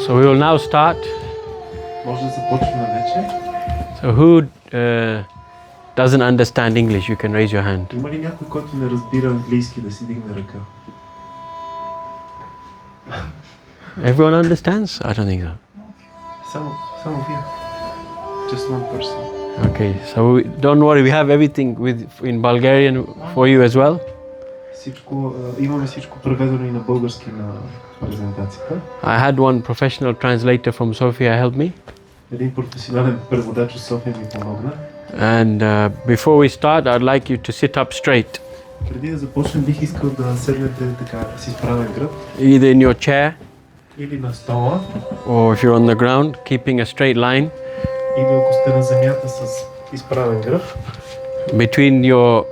So we will now start. Може да започваме вече. So who doesn't understand English? You can raise your hand. Има ли някой, който не разбира английски, да си дигне ръка? Everyone understands? I don't think so. Само вие. Just one person. Okay, so don't worry, we have everything in Bulgarian for you as well. Имаме всичко преведено и на български на презентацията. I had one professional translator from Sofia help me. Един професионален преводач от София ми помогна. And before we start, I'd like you to sit up straight. Преди да започнем, бих искал да седнете така с изправен гръб. Either in your chair, или на стола, or if you're on the ground, keeping a straight line. Или ако сте на земята с изправен гръб. Between your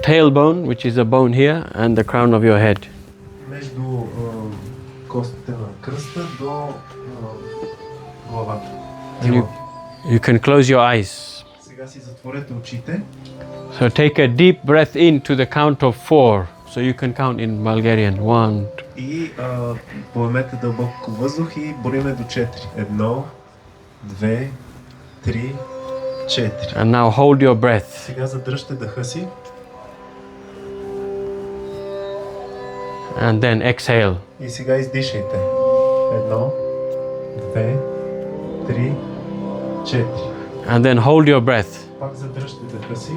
tailbone, which is a bone here, and the crown of your head. Между костите на кръста до главата. You can close your eyes. Сега си затворете очите. So take a deep breath in to the count of 4. So you can count in Bulgarian. 1. И поемете дълбоко въздух и броиме до 4. 1, 2, 3, 4. And now hold your breath. Сега задръжте дъха си. And then exhale. И сега издишайте. 1, 2, 3, 4. And then hold your breath. Пак задръжте дъха си.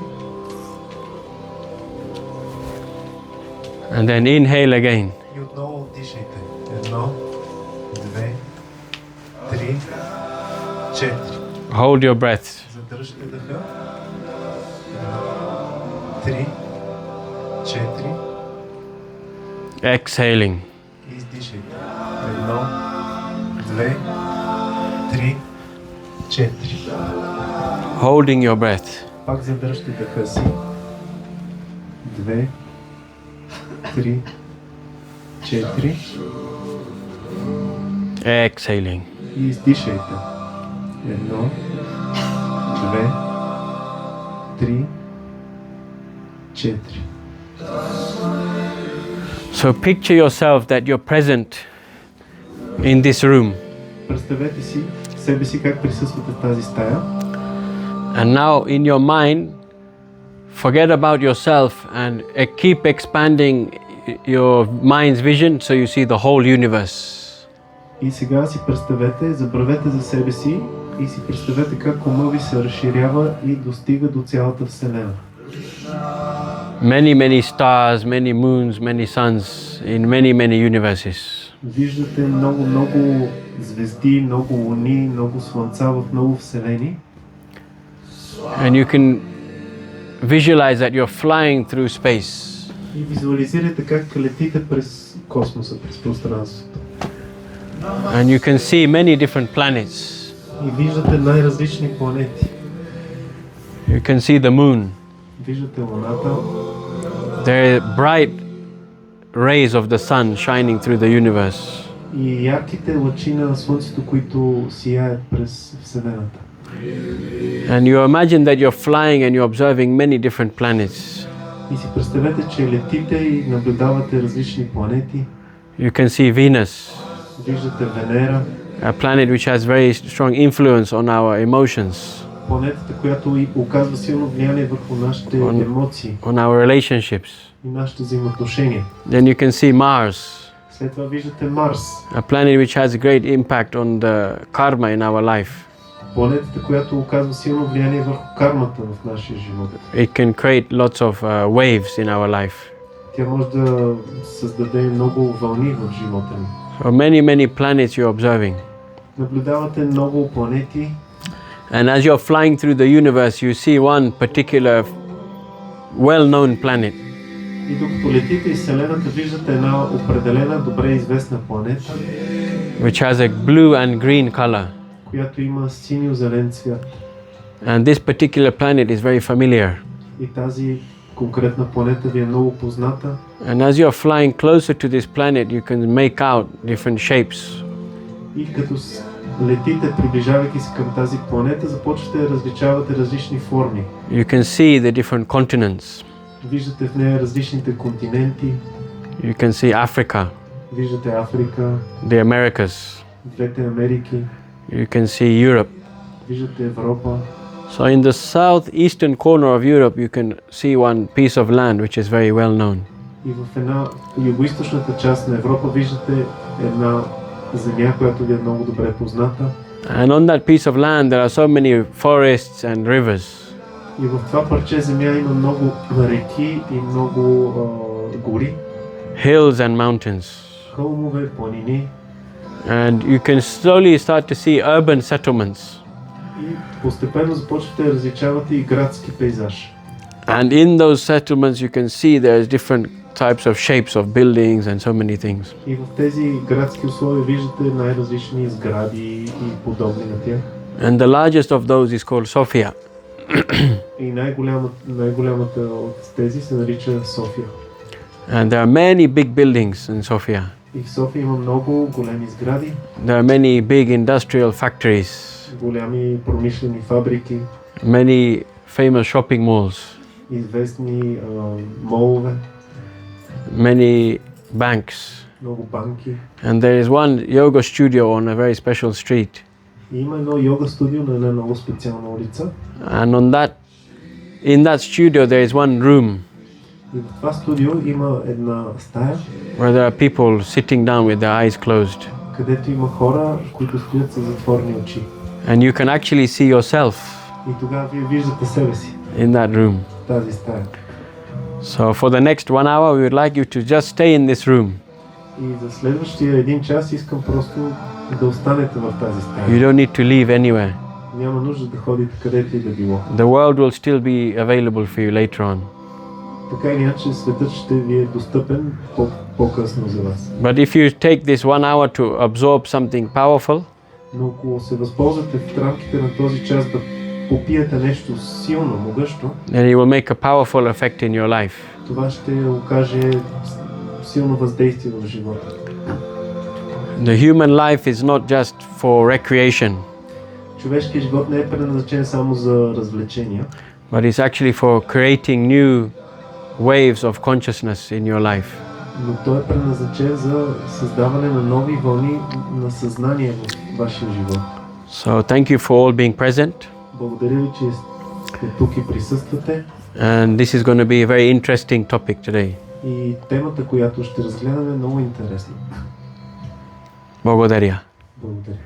And then inhale again. И отново дишайте. 1, 2, 3, 4. Hold your breath. Задръжте дъха. 3, 4. Exhaling. И издишайте. 1, 2, 3, 4. Holding your breath. Пак задръжте дъха си. 2, 3, 4. Exhaling. И издишайте. 1, 2, 3, 4. So picture yourself that you're present in this room. Представете си себе си как присъствате в тази стая. And now in your mind, forget about yourself and keep expanding your mind's vision so you see the whole universe. И сега си представете, забравете за себе си и си представете как ума ви се разширява и достига до цялата Вселена. Many stars, many moons, many suns in many universes. Виждате много звезди, много луни, много слънца в много вселени. And you can visualize that you're flying through space. И визуализирайте как летите през космоса, през пространството. And you can see many different planets. И виждате най-различни планети. You can see the moon. Виждате луната. There are bright rays of the sun shining through the universe. И ярките лъчи на слънцето, които сияят през вселената. And you imagine that you're flying and you're observing many different planets. И си представете, че летите и наблюдавате различни планети. You can see Venus, Виждате Венера, a planet which has very strong influence on our emotions, планетата, която и оказва силно влияние върху нашите емоции on our relationships. и нашите взаимоотношения. Then you can see Mars, След това виждате Марс, a planet which has a great impact on the karma in our life. планетата, която оказва силно влияние върху кармата в нашия живот. It can create lots of waves in our life. Тя може да създаде много вълни в живота ни. So many planets you're observing. Наблюдавате много планети. And as you're flying through the universe, you see one particular well-known planet. И докато летите из Вселената, виждате една определена, добре известна планета, which has a blue and green color. която има синьо-зелен цвят. And this particular planet is very familiar. И тази конкретна планета ви е много позната. And as you're flying closer to this planet, you can make out different shapes. И като летите, приближавайки се към тази планета, започвате да различавате различни форми. You can see the different continents. Виждате в нея различните континенти. You can see Africa, Виждате Африка, the Americas, двете Америки, you can see Europe. виждате Европа. So in the southeastern corner of Europe, you can see one piece of land which is very well known. И в една югоизточната част на Европа виждате една земя, която ви е много добре позната. And on that piece of land, there are so many forests and rivers. И в това парче земя има много реки и много гори, Hills and mountains. хълмове, планини. And you can slowly start to see urban settlements. И постепенно започвате да различавате и градски пейзаж. And in those settlements, you can see there's different types of shapes of buildings and so many things. И в тези градски условия виждате най-различни сгради и подобни на тях. And the largest of those is called Sofia. И най-голямата от тези се нарича София. And there are many big buildings in Sofia. И в София има много големи сгради, There are many big industrial factories, голями промишлени фабрики, many famous shopping malls, известни молове, many banks. много банки. And there is one yoga studio on a very special street. И има едно йога студио на една много специална улица. And in that studio there is one room И в това студио има една стая, where there are people sitting down with their eyes closed. където има хора, които стоят с затворени очи. And you can actually see yourself И тогава вие виждате себе си in that room. в тази стая. So for the next 1 hour, we would like you to just stay in this room. И за следващия един час искам просто да останете в тази стая. You don't need to leave anywhere. Няма нужда да ходите където и да било. The world will still be available for you later on. Така или иначе светът ще ви е достъпен по-късно за вас. But if you take this 1 hour to absorb something powerful, Но ако се възползвате в рамките на този час да попиете нещо силно, могъщо, then it will make a powerful effect in your life. това ще окаже силно въздействие в живота. The human life is not just for recreation, Човешкият живот не е предназначен само за развлечения, but it's actually for creating new waves of consciousness in your life. но той е предназначен за създаване на нови вълни на съзнание в вашия живот. So thank you for all being present, Благодаря ви, че сте тук и присъствате. and this is going to be a very interesting topic today. И темата, която ще разгледаме, е много интересна. Благодаря. Благодаря.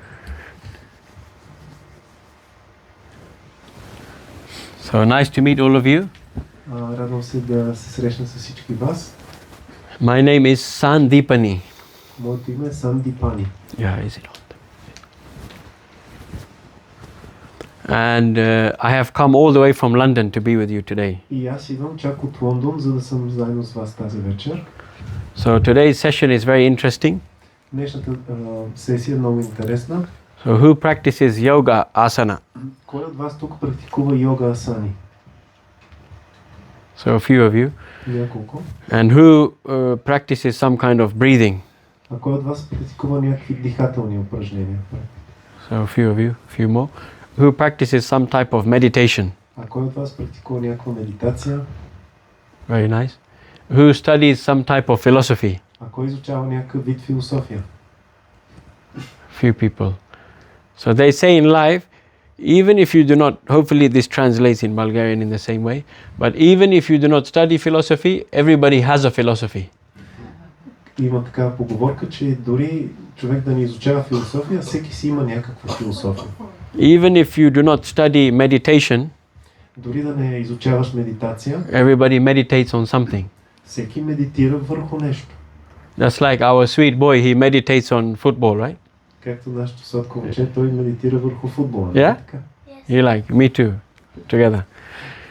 So nice to meet all of you. Радвам се да се срещна с всички вас. My name is Sandipani. Моето име е Сандипани. Yeah, is it on? And I have come all the way from London to be with you today. И аз идвам чак от Лондон, за да съм заедно с вас тази вечер. So today's session is very interesting. Днешната сесия е много интересна. So who practices yoga asana? Кой от вас тук практикува йога асани? So a few of you. Няколко. And who practices some kind of breathing? А кой от вас практикува някакви дихателни упражнения? So a few of you, a few more. Who practices some type of meditation? А кой от вас практикува някаква медитация? Very nice. Who studies some type of philosophy? А кой изучава някакъв вид философия? Few people. So they say in life, even if you do not, hopefully this translates in Bulgarian in the same way, but even if you do not study philosophy, everybody has a philosophy. Има такава поговорка, че дори човек да не изучава философия, всеки си има някаква философия. Even if you do not study meditation, Дори да не изучаваш медитация, everybody meditates on something. всеки медитира върху нещо. Just like our sweet boy, he meditates on football, right? Както нашето сладко момче, той медитира върху футбола. Yeah? Така. You like, me too, together.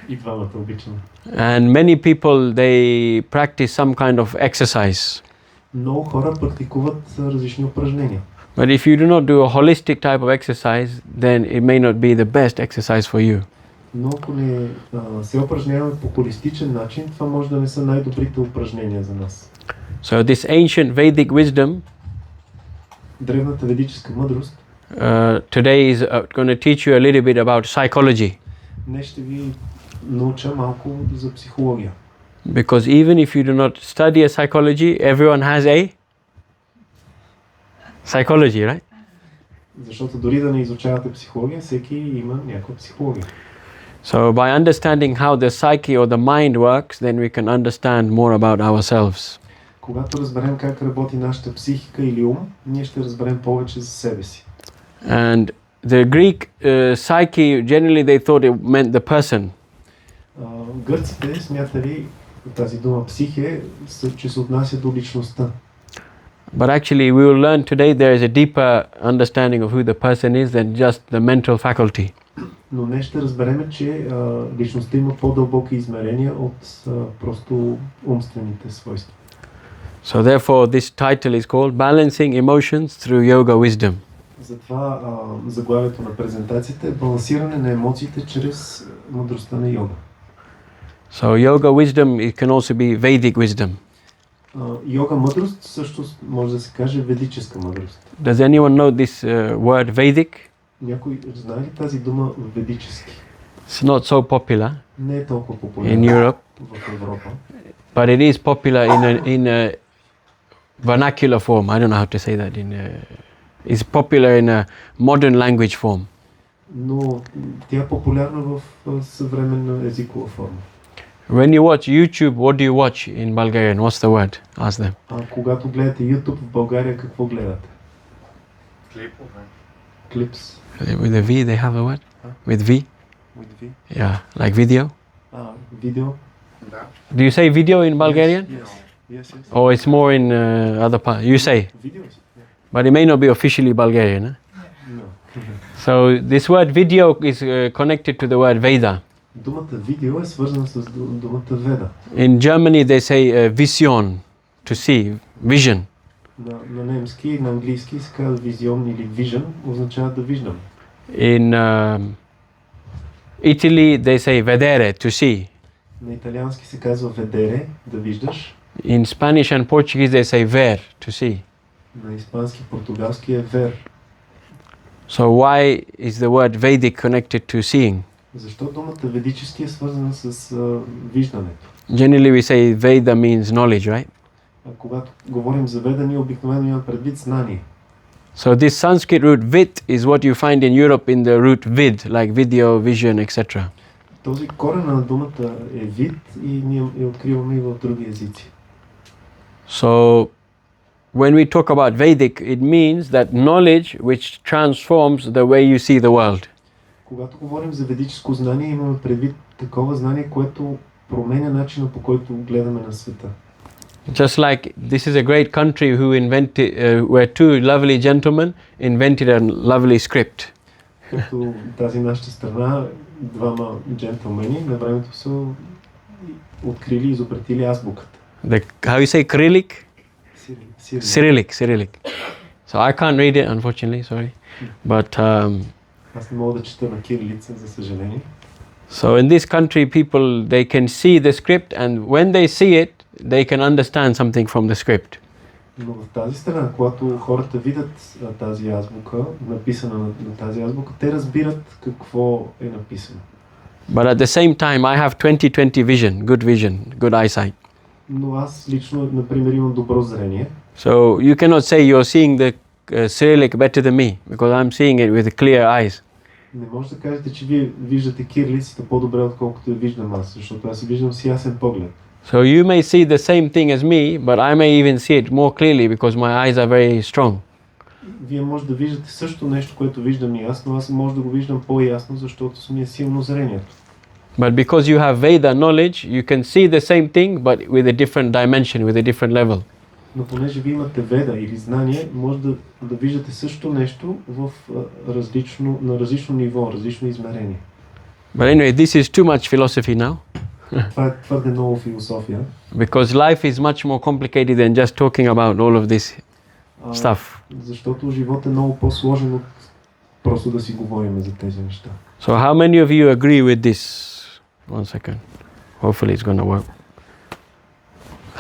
И двамата обичаме. And many people, they practice some kind of exercise. Много хора практикуват различни упражнения. But if you do not do a holistic type of exercise, then it may not be the best exercise for you. Но ако не се упражняваме по холистичен начин, това може да не са най-добрите упражнения за нас. So this ancient Vedic wisdom Древната ведическа мъдрост today is going to teach you a little bit about psychology. днес ще ви науча малко за психология. Because even if you do not study a psychology, everyone has a psychology, right? Защото дори да не изучавате психология, всеки има някаква психология. So by understanding how the psyche or the mind works, then we can understand more about ourselves. Когато разберем как работи нашата психика или ум, ние ще разберем повече за себе си. And the Greek psyche, generally they thought it meant the person. Гърците смятали тази дума психе, че се отнася до личността. But actually we will learn today there is a deeper understanding of who the person is than just the mental faculty. Но днес ще разберем, че личността има по-дълбоки измерения от просто умствените свойства. So therefore this title is called Balancing Emotions through Yoga Wisdom. Затова заглавието на презентацията е балансиране на емоциите чрез мъдростта на йога. So Yoga Wisdom, it can also be Vedic wisdom. Йога мъдрост също може да се каже ведическа мъдрост. Does anyone know this word Vedic? Някой знае ли тази дума ведически? It's not so popular Не е толкова популярна in Europe, в Европа. but it is popular in a vernacular form. I don't know how to say that. It's popular in a modern language form. Но тя е популярна в съвременна езикова форма. When you watch YouTube, what do you watch in Bulgarian? What's the word? Ask them. Когато гледате YouTube в България, какво гледате? Клипове. Clips. With a V, they have a word? With V? With V. Yeah, like video. Видео. Да. Do you say video in Bulgarian? Yes. Or it's more in other parts? You say, Videos. but it may not be officially Bulgarian. Huh? No. So this word video is connected to the word Veda. Думата видео е свързана с думата Веда. In Germany they say vision, to see, vision. На немски и на английски се казва визион или vision, означава да виждам. In Italy they say vedere, to see. На италиански се казва vedere, да виждаш. In Spanish and Portuguese they say ver, to see. На испански, португалски е ver. So why is the word Vedic connected to seeing? Защо думата ведически е свързана с виждането? Generally we say Veda means knowledge, right? Когато говорим за веда, ние обикновено имаме предвид знание. So this Sanskrit root vit is what you find in Europe in the root vid, like video, vision, etc. Този корен на думата е вид и ние я откриваме и в други езици. So when we talk about Vedic, it means that knowledge which transforms the way you see the world. Когато говорим за ведическо знание, имаме предвид такова знание, което променя начина, по който гледаме на света. Just like this is a great country where two lovely gentlemen invented a lovely script. Като тази нашата страна, двама джентълмени на времето са открили и изобретили азбуката. How you say Cyrillic? Cyrillic. Cyrillic. So I can't read it, unfortunately, sorry. But Аз не мога да чета на кирилица, за съжаление. so in this country people they can see the script and when they see it they can understand something from the script. Но в тази страна, когато хората видят тази азбука, написана на тази азбука, те разбират какво е написано. But at the same time I have 20/20 vision, good eyesight. Но аз лично, например, имам добро зрение. So you cannot say you're seeing the Cyrillic better than me because I'm seeing it with clear eyes. Не може да кажете, че вие виждате кирилицата по-добре, отколкото я виждам аз, защото аз я виждам с ясен поглед. So you may see the same thing as me, but I may even see it more clearly because my eyes are very strong. Вие може да виждате също нещо, което виждам и аз, но аз може да го виждам по-ясно, защото ми е силно зрението. But because you have Veda knowledge, you can see the same thing but with a different dimension, with a different level. Но понеже ви имате веда или знание, може да виждате също нещо в на различно ниво, различно измерение. But anyway, this is too much philosophy now. Това е твърде много философия. Because life is much more complicated than just talking about all of this stuff. Защото живот е много по-сложен от просто да си говорим за тези неща. So how many of you agree with this? One second. Hopefully it's going to work.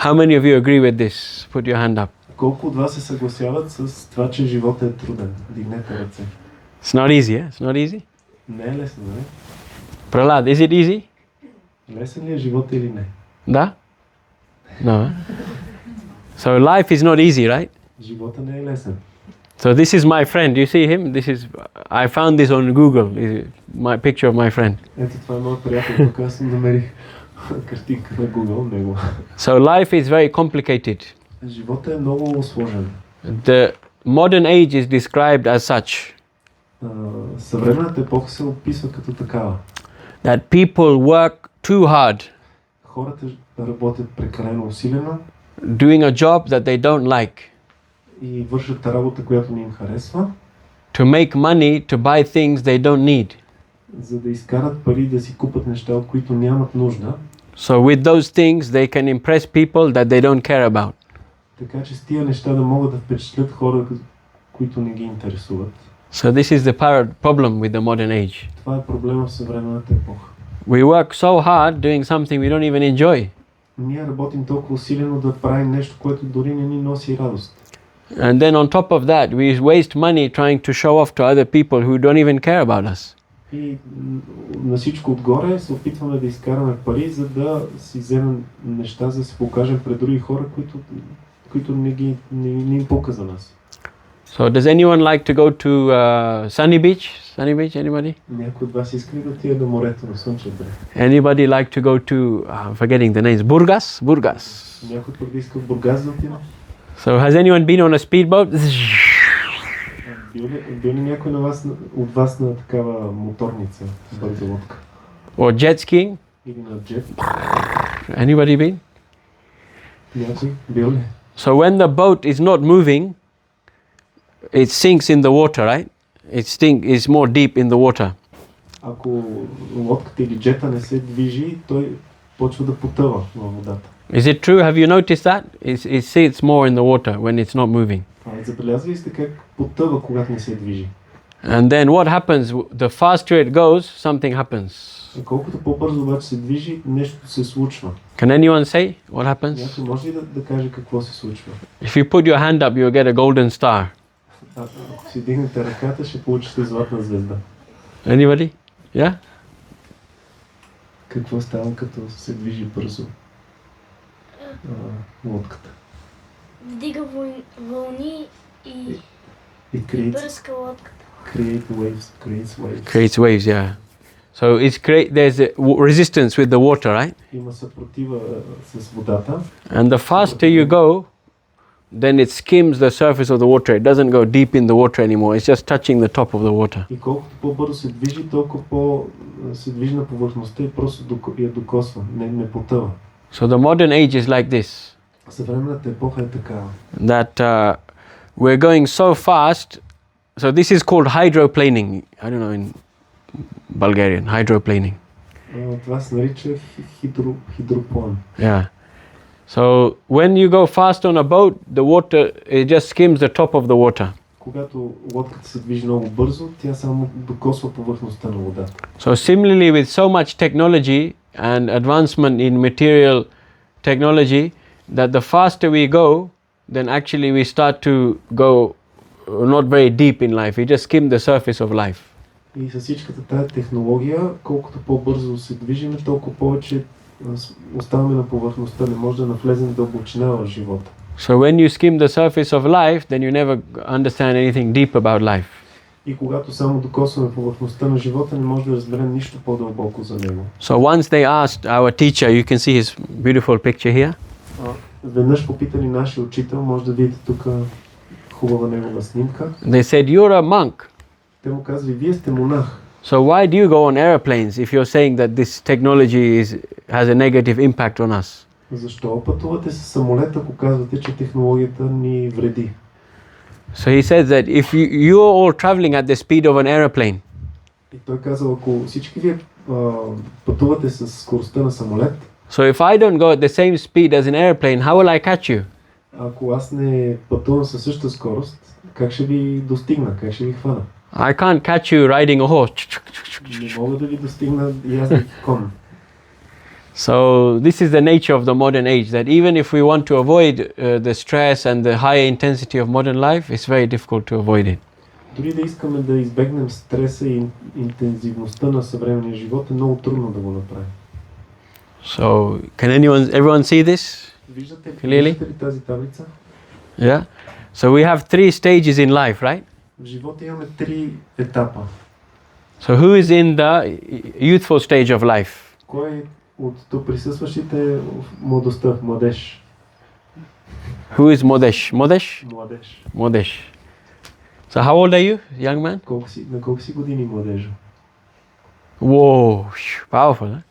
How many of you agree with this? Put your hand up. Колко от вас се съгласяват с това, че животът е труден? Дигнете ръце. It's not easy, eh? It's not easy? Не е лесно, не? Prahlad, is it easy? Лесен ли е живота или не? Da? No. So life is not easy, right? Живота не е лесен. So this is my friend. You see him? I found this on Google. My picture of my friend. Ето това е моят приятел, тук аз съм намерих картинка на Google, него. So life is very complicated. Животът е много сложен. The modern age is described as such. Съвременната епоха се описва като такава. That people work too hard. Хората работят прекалено усилено. Doing a job that they don't like. И вършат работа, която не им харесва. To make money to buy things they don't need. За да изкарат пари да си купат неща, от които нямат нужда. So with those things they can impress people that they don't care about. Така че с тия неща да могат да впечатлят хора, които не ги интересуват. So this is the problem with the modern age. Това е проблема в съвременната епоха. We work so hard doing something we don't even enjoy. Ние работим толкова усилено да правим нещо, което дори не ни носи радост. And then on top of that, we waste money trying to show off to other people who don't even care about us. И на всичко отгоре се опитваме да изкараме пари, за да си вземем неща, за да се покажем пред други хора, които не им пука за нас. So does anyone like to go to Sunny Beach? Sunny Beach, anybody? Някой от вас иска ли да отиде до морето на Слънчев брег? Anybody like to go to, forgetting the names, Burgas? Някой пък да иска в Бургас да отиде? So has anyone been on a speedboat? Бил ли някой от вас на такава моторница, бърза лодка? Or jet skiing? Или на джет? Anybody been? Някой? Бил ли? So when the boat is not moving, it sinks in the water, right? It's more deep in the water. Ако лодката или джета не се движи, той почва да потъва във водата. Is it true? Have you noticed that? It sits more in the water when it's not moving. Забелязвали сте как потъва, когато не се движи? And then what happens? The faster it goes, something happens. Колкото по-бързо обаче се движи, нещо се случва. Can anyone say what happens? Някой може ли да каже какво се случва? If you put your hand up, you'll get a golden star. Ако си дигнете ръката, ще получите златна звезда. Anybody? Yeah? Какво става, като се движи бързо лодката? Вдига вълни и Creates бръска лодката. Creates waves, yeah. So there's a resistance with the water, right? Има съпротива с водата. And the faster you go, then it skims the surface of the water. It doesn't go deep in the water anymore. It's just touching the top of the water. И колкото по-бързо се движи, толкова се движи на повърхността и просто я докосва, не потъва. So the modern age is like this. Съвременната епоха е такава. That we're going so fast. So this is called hydroplaning. I don't know in Bulgarian, hydroplaning. Това се нарича хидроплан. Yeah. So when you go fast on a boat, the water, it just skims the top of the water. Когато лодката се движи много бързо, тя само докосва повърхността на водата. So similarly with so much technology and advancement in material technology, that the faster we go, then actually we start to go not very deep in life. We just skim the surface of life. И с всичката тая технология, колкото по-бързо се движиме, толкова повече оставаме на повърхността, не може да навлезем в дълбочина в живота. So when you skim the surface of life, then you never understand anything deep about life. И когато само докосваме повърхността на живота, не може да разберем нищо по-дълбоко за него. So once they asked our teacher, you can see his beautiful picture here. Веднъж попитали нашия учител, може да видите тук хубава негова снимка. They said, you're a monk. Те му казали, вие сте монах. So why do you go on airplanes if you're saying that this technology has a negative impact on us? Защо пътувате с самолет, ако казвате, че технологията ни вреди? So he says that if you're all traveling at the speed of an airplane, И той казал, ако всички вие пътувате с скоростта на самолет, so if I don't go at the same speed as an airplane, how will I catch you? ако аз не пътувам със същата скорост, как ще ви достигна, как ще ви хвана? I can't catch you riding a horse. Не мога да ви достигна яздайки кон. So this is the nature of the modern age, that even if we want to avoid the stress and the high intensity of modern life, it's very difficult to avoid it. Дори да искаме да избегнем стреса и интензивността на съвременния живот, е много трудно да го направим. So can everyone see this? Виждате Clearly? ли тази таблица? Yeah. So we have 3 stages in life, right? В живота имаме 3 етапа. So who is in the youthful stage of life? Кой от тук присъстващите в младостта, младеж? Who is Modesh? Modesh? Младеж. Modesh. So how old are you, young man? На колко си години младежа? Whoa, powerful, huh?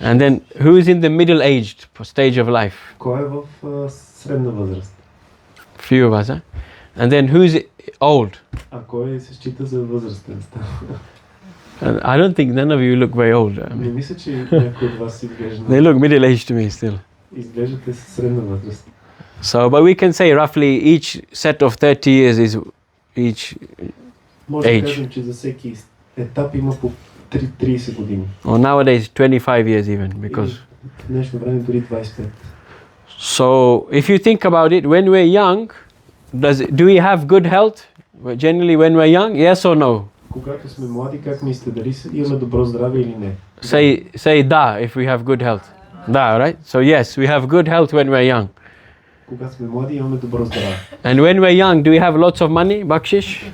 And then who is in the middle-aged stage of life? Кой е в средна възраст? Few of us, huh? And then who's old? А кой се счита за възрастен? I don't think none of you look very old. Не мисля, че някой от вас изглежда. They look middle-aged to me still. Изглеждате със средна възраст. So, but we can say roughly each set of 30 years is each Може да age. кажем, че за всеки етап има по 30 години. Or nowadays 25 years even, because В днешно време дори 25. so if you think about it, when we're young, do we have good health? Generally when we're young, yes or no? Когато сме млади, как мислите, дали имаме добро здраве или не? Say da if we have good health. Da, right? So yes, we have good health when we're young. Когато сме млади, имаме добро здраве. And when we're young, do we have lots of money, bakshish?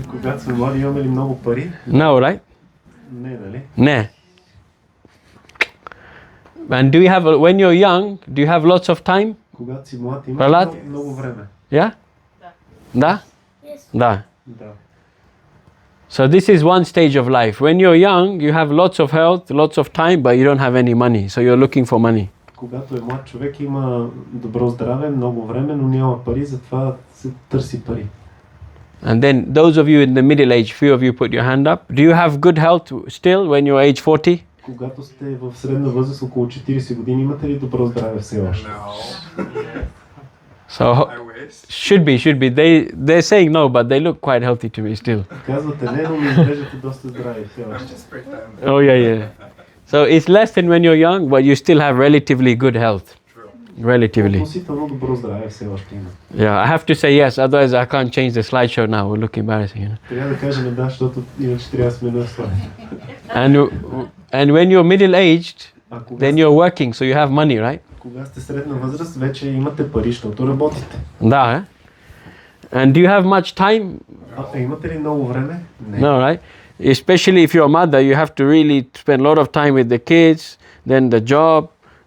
Когато сме млади, имаме ли много пари? No, right? Не, нали? Ne. And do you have, when you're young, do you have lots of time? Когато си млад, имаш Пралат? много време. Yeah? Da? Yes. Da. Да. So this is one stage of life. When you're young, you have lots of health, lots of time, but you don't have any money. So you're looking for money. Когато е млад човек, има добро здраве, много време, но няма пари, затова се търси пари. And then those of you in the middle age, few of you put your hand up. Do you have good health still when you're age 40? Когато сте в средна възраст, около 40 години, имате ли добро здраве все още? No. So I wish. should be. They're saying no, but they look quite healthy to me still. Казвате не, но ми изглеждате доста здрави все още. Just pretend. Oh yeah. So it's less than when you're young, but you still have relatively good health. True. Relatively. Относително добро здраве все още има. Yeah, I have to say yes, otherwise I can't change the slideshow now. It will look embarrassing, you know. Трябва да кажем да, защото иначе трябва да сменя слайд. And when you're middle-aged, А then you're working, so you have money, right? кога сте средна възраст, вече имате пари, защото работите. Da. And do you have much time? А имате ли много време? Не. No, right? Especially if you're a mother, you have to really spend a lot of time with the kids, then the job,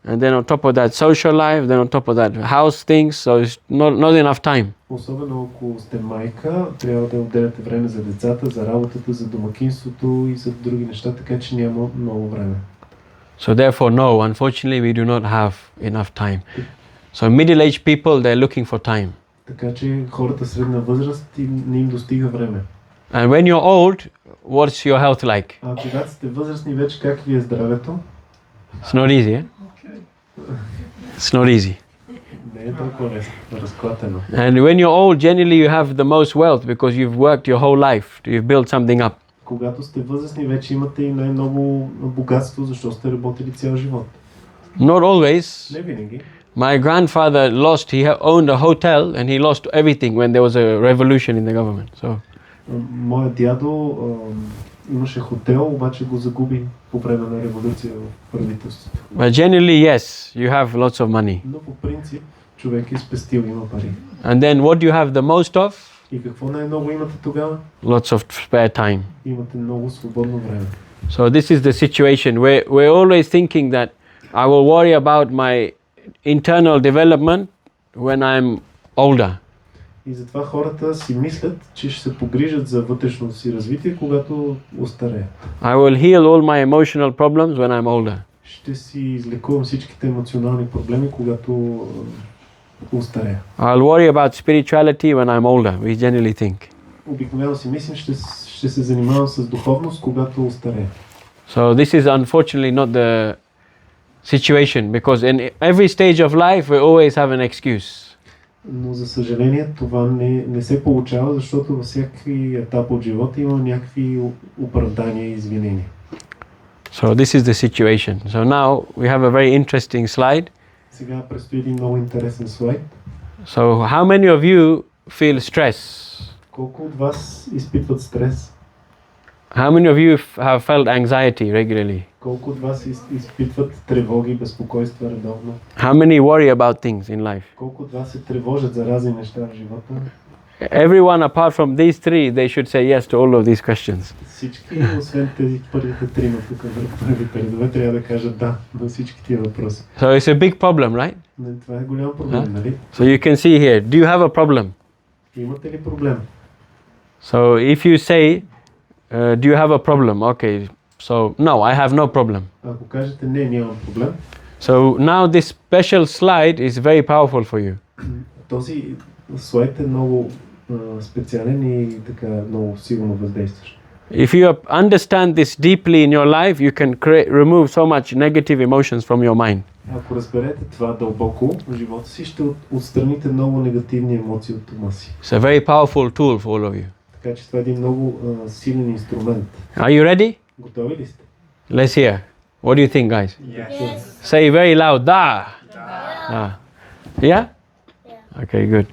and then on top of that social life, then on top of that house things, so it's not enough time. Особено ако сте майка, трябва да отделяте време за децата, за работата, за домакинството и за други неща, така че няма много време. So therefore, no, unfortunately, we do not have enough time. So middle-aged people, they're looking for time. Така че хората средна възраст не им достига време. And when you're old, what's your health like? А когато сте възрастни вече, как ви е здравето? It's not easy, eh? It's not easy. Не е толкова лесно, разклатено. And when you're old, generally you have the most wealth because you've worked your whole life. You've built something up. Когато сте възрастни, вече имате и най-много богатство, защото сте работили цял живот. Not always. Не винаги. My grandfather he owned a hotel and he lost everything when there was a revolution in the government. So Моят дядо имаше хотел, обаче го загуби по време на революция в правителството. but generally, yes, you have lots of money. Но по принцип човек е спестил, има пари. And then what do you have the most of? И какво най-много имате тогава? Lots of spare time. Имате много свободно време. So this is the situation where we're always thinking that I will worry about my internal development when I'm older. И затова хората си мислят, че ще се погрижат за вътрешното си развитие, когато остареят. I will heal all my emotional problems when I'm older. Ще си излекувам всичките емоционални проблеми, когато остарея. I'll worry about spirituality when I'm older, we generally think. Обикновено си мислим, ще се занимавам с духовност, когато остарея. So this is unfortunately not the situation because in every stage of life we always have an excuse. Но за съжаление това не се получава, защото във всеки етап от живота има някакви оправдания и извинения. So this is the situation. So now we have a very interesting slide. Сега предстои един много интересен слайд. So how many of you feel stress? Колко от вас изпитват стрес? How many of you have felt anxiety regularly? Колко от вас изпитват тревоги, безпокойства редовно? How many worry about things in life? Колко от вас се тревожат за разни неща в живота? Everyone apart from these three, they should say yes to all of these questions. Всички, освен тези първите трима тук в първите редове, трябва да кажат да на всички тия въпроси. So it's a big problem, right? Това е голям проблем, нали? So you can see here, do you have a problem? Имате ли проблем? So if you say, do you have a problem? Okay, so no, I have no problem. Ако кажете не, нямам проблем, So now this special slide is very powerful for you. този слайд е много специален и така много силно въздействащ. If you understand this deeply in your life, you can remove so much negative emotions from your mind. Ако разберете това дълбоко в живота си, ще отстраните много негативни емоции от ума си. It's a very powerful tool for all of you. Така че това е един много силен инструмент. Are you ready? Готови ли сте? Let's hear. What do you think, guys? Yes. Say very loud, da. Ah. Yeah? Okay, good.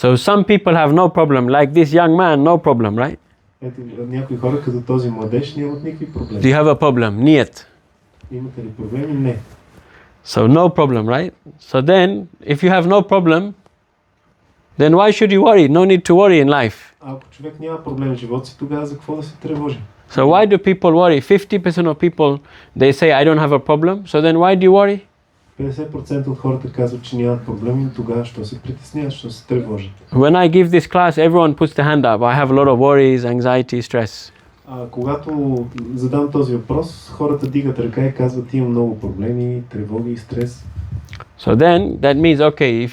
So some people have no problem, like this young man, no problem, right? Ето, някои хора като този младеж нямат никакви Do проблеми. you have a problem? Niet. Имате ли проблеми? Не. So no problem, right? So then, if you have no problem, then why should you worry? No need to worry in life. Ако човек няма проблем в живота си, тогава за какво да се тревожи? So why do people worry? 50% of people, they say, I don't have a problem. So then why do you worry? 50% от хората казват, че нямат проблеми, тогава що се притесняват, що се тревожат. When I give this class, everyone puts the hand up. I have a lot of worries, anxiety, stress. Когато задам този въпрос, хората дигат ръка и казват, имам много проблеми, тревоги и стрес. So then that means, okay,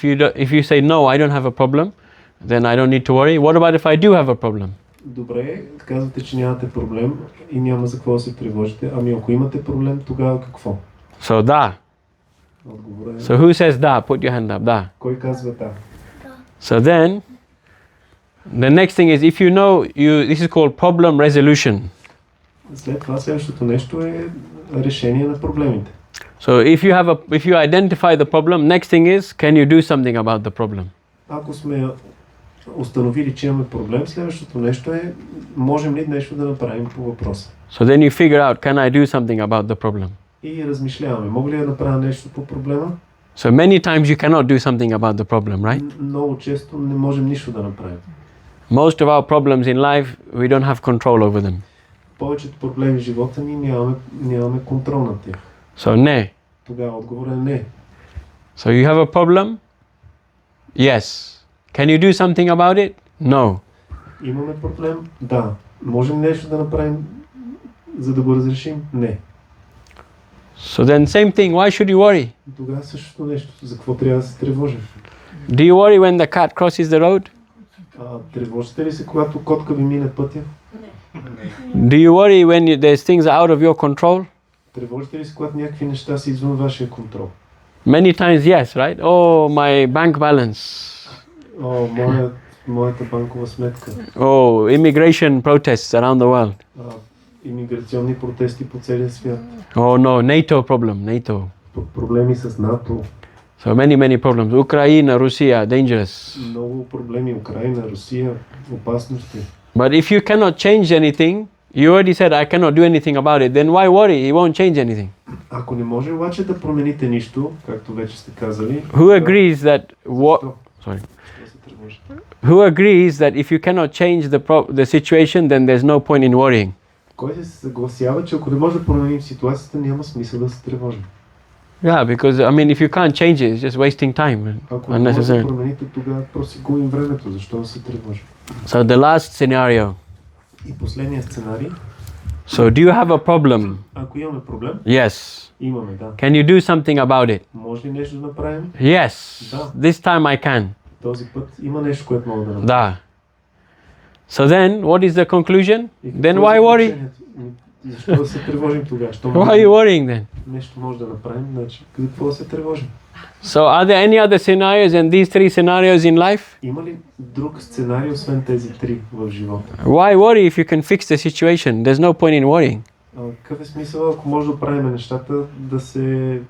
if you say, no, I don't have a problem, then I don't need to worry. What about if I do have a problem? Добре, казвате, че нямате проблем и няма за какво да се тревожите. Ами ако имате проблем, тогава какво? So da. Отговорът е, So who says da? Put your hand up, da. кой казва да? So then, the next thing is, if you know, this is called problem resolution. След това следващото нещо е решение на проблемите. So if you identify the problem, next thing is, can you do something about the problem? Ако сме установили, че имаме проблем, следващото нещо е, можем ли нещо да направим по въпроса? So then you figure out, can I do something about the problem? И размишляваме, мога ли да направя нещо по проблема? So many times you cannot do something about the problem, right? Много често не можем нищо да направим. Most of our problems in life, we don't have control over them. Повечето проблеми в живота ни нямаме контрол над тях. So ne. Тогава отговорът е не. So you have a problem? Yes. Can you do something about it? No. Имаме проблем? Да. Можем нещо да направим, за да го разрешим? Не. So then same thing, why should you worry? Тогава същото нещо. За какво трябва да се тревожим? Do you worry when the cat crosses the road? Тревожите ли се, когато котка ви мине пътя? Do you worry when there's things out of your control? Тревожите ли се, когато някакви неща са извън вашия контрол? Many times yes, right? Oh, my bank balance. Моята банкова сметка. Oh, immigration protests around the world. Имиграционни протести по целия свят. Oh no, NATO problem, NATO. Проблеми с НАТО. So many problems. Ukraine, Russia, dangerous. Много проблеми. Украина, Русия, опасности. But if you cannot change anything, you already said I cannot do anything about it, then why worry? It won't change anything. Ако не може обаче да промените нищо, както вече сте казали. Who agrees that Who agrees that if you cannot change the situation, then there's no point in worrying? Кой се съгласява, че ако не може да променим ситуацията, няма смисъл да се тревожим? Yeah, because I mean, if you can't change it, it's just wasting time. Ако не може да промените, тогава просто си губим времето. Защо да се тревожим? So the last scenario. И последният сценарий. So do you have a problem? Ако имаме проблем? Yes. Имаме, да. Can you do something about it? Може ли нещо да направим? Yes. Да. This time I can. Този път има нещо, което мога да направим. Да. So then, what is the conclusion? Then why worry? Защо да се тревожим тогава? Why are you worrying then? Нещо може да направим, значи какво да се тревожим? So are there any other scenarios and these three scenarios in life? Има ли друг сценарий, освен тези три в живота? Why worry if you can fix the situation? There's no point in worrying. Какъв е смисъл, ако може да правим нещата, да се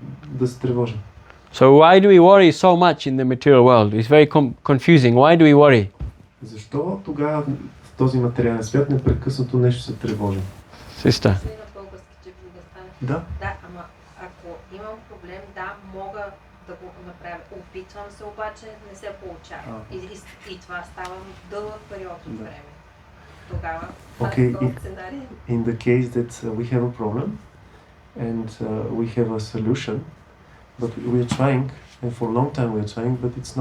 тревожим? So why do we worry so much in the material world? It's very confusing. Why do we worry? Защо тогава в този материален свят непрекъснато нещо се тревожи. Sister. На български, че да стане. Да. Да, ама ако имам проблем, да, мога да го направя. Опитвам се, обаче не се получава. И това става дълъг период от време. Тогава Okay, този сценарий. In the case that we have a problem and we have a solution, but we are trying, and for a long time we are trying, but it's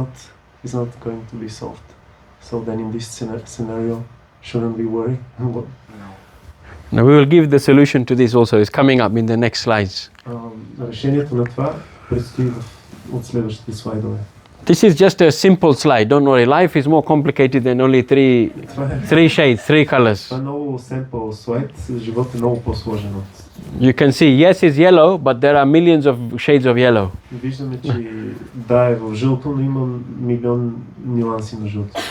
not going to be solved. So then in this scenario, shouldn't we worry? Now we will give the solution to this also. It's coming up in the next slides. Решението на това предстои от следващите слайдове. This is just a simple slide. Don't worry. Life is more complicated than only three shades, three colors. Това е много simple слайд. Живот е много по-сложен от. You can see yes is yellow, but there are millions of shades of yellow. Виждаме, че да е в жълто, но има милион нюанси на жълто.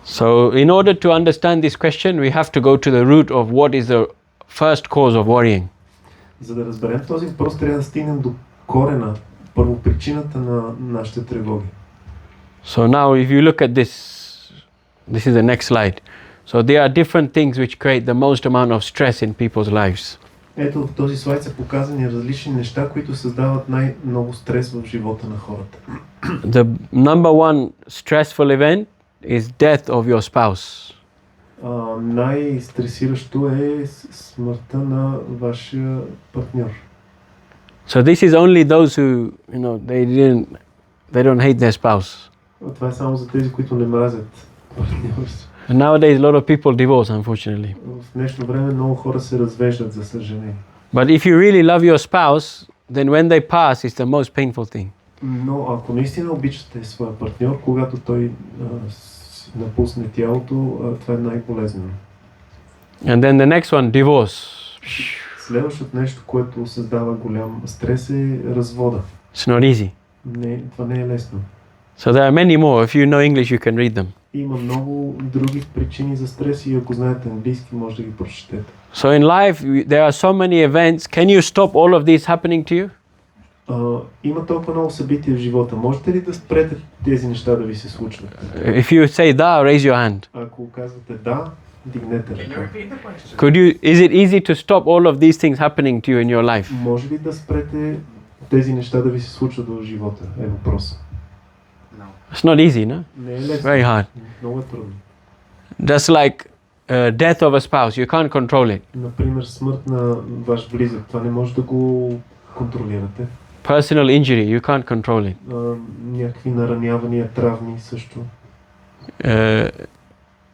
So in order to understand this question, we have to go to the root of what is the first cause of worrying. За да разберем този въпрос, трябва да стигнем до корена, първопричината на нашите тревоги. So now if you look at this is the next slide. So there are different things which create the most amount of stress in people's lives. Ето в този слайд са показани различни неща, които създават най-много стрес в живота на хората. The number one stressful event is death of your spouse. Най-стресиращо е смъртта на вашия партньор. So this is only those who, they don't hate their spouse. Това е само за тези, които не мразят партньора си. And nowadays a lot of people divorce, unfortunately. В днешно време много хора се развеждат, за съжаление. But if you really love your spouse, then when they pass, it's the most painful thing. Но ако наистина обичате своя партньор, когато той напусне тялото, това е най-болезнено. And then the next one, divorce. Следващото нещо, което създава голям стрес е развода. It's not easy. Това не е лесно. So there are many more. If you know English, you can read them. Има много други причини за стрес и ако знаете английски, може да ги прочетете. So in life, there are so many events. Can you stop all of these happening to you? Има толкова много събития в живота. Можете ли да спрете тези неща да ви се случват? If you say da, raise your hand. Ако казвате да, дигнете ръка. Is it easy to stop all of these things happening to you in your life? Може ли да спрете тези неща да ви се случват в живота? Е въпрос. It's not easy, no? Не е лесно. Very hard. Много е трудно. Just like death of a spouse, you can't control it. Например, смърт на ваш близък. Това не може да го контролирате. Personal injury, you can't control it. Някакви наранявания, травми също.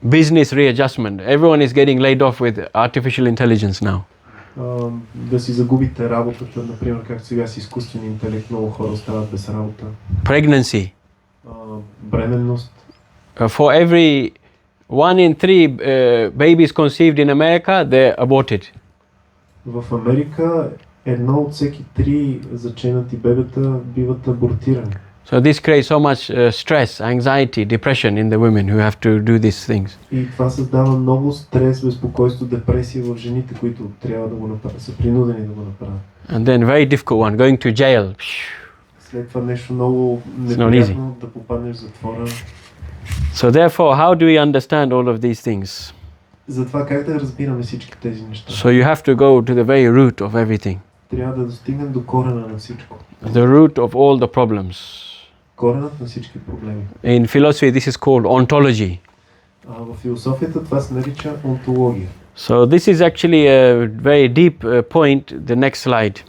Business readjustment. Everyone is getting laid off with artificial intelligence now. Да си загубите работата, например, както сега с изкуствен интелект, много хора остават без работа. Pregnancy. Бременност. For every 1 in 3 babies conceived in America, they're aborted. В Америка 1 от всеки 3 заченати бебета биват абортирани. So this creates so much stress, anxiety, depression in the women who have to do these things. И това създава много стрес, безпокойство, депресия в жените, които трябва да го направят, са принудени да го направят. And then very difficult one, going to jail. След това нещо много неприятно да попаднеш в затвора. So therefore, how do we understand all of these things? Затова как да разбираме всички тези неща? So you have to go to the very root of everything. Трябва да достигнем до корена на всичко. The root of all the problems. Коренът на всички проблеми. In philosophy, this is called ontology. В философията това се нарича онтология. So this is actually a very deep point. The next slide.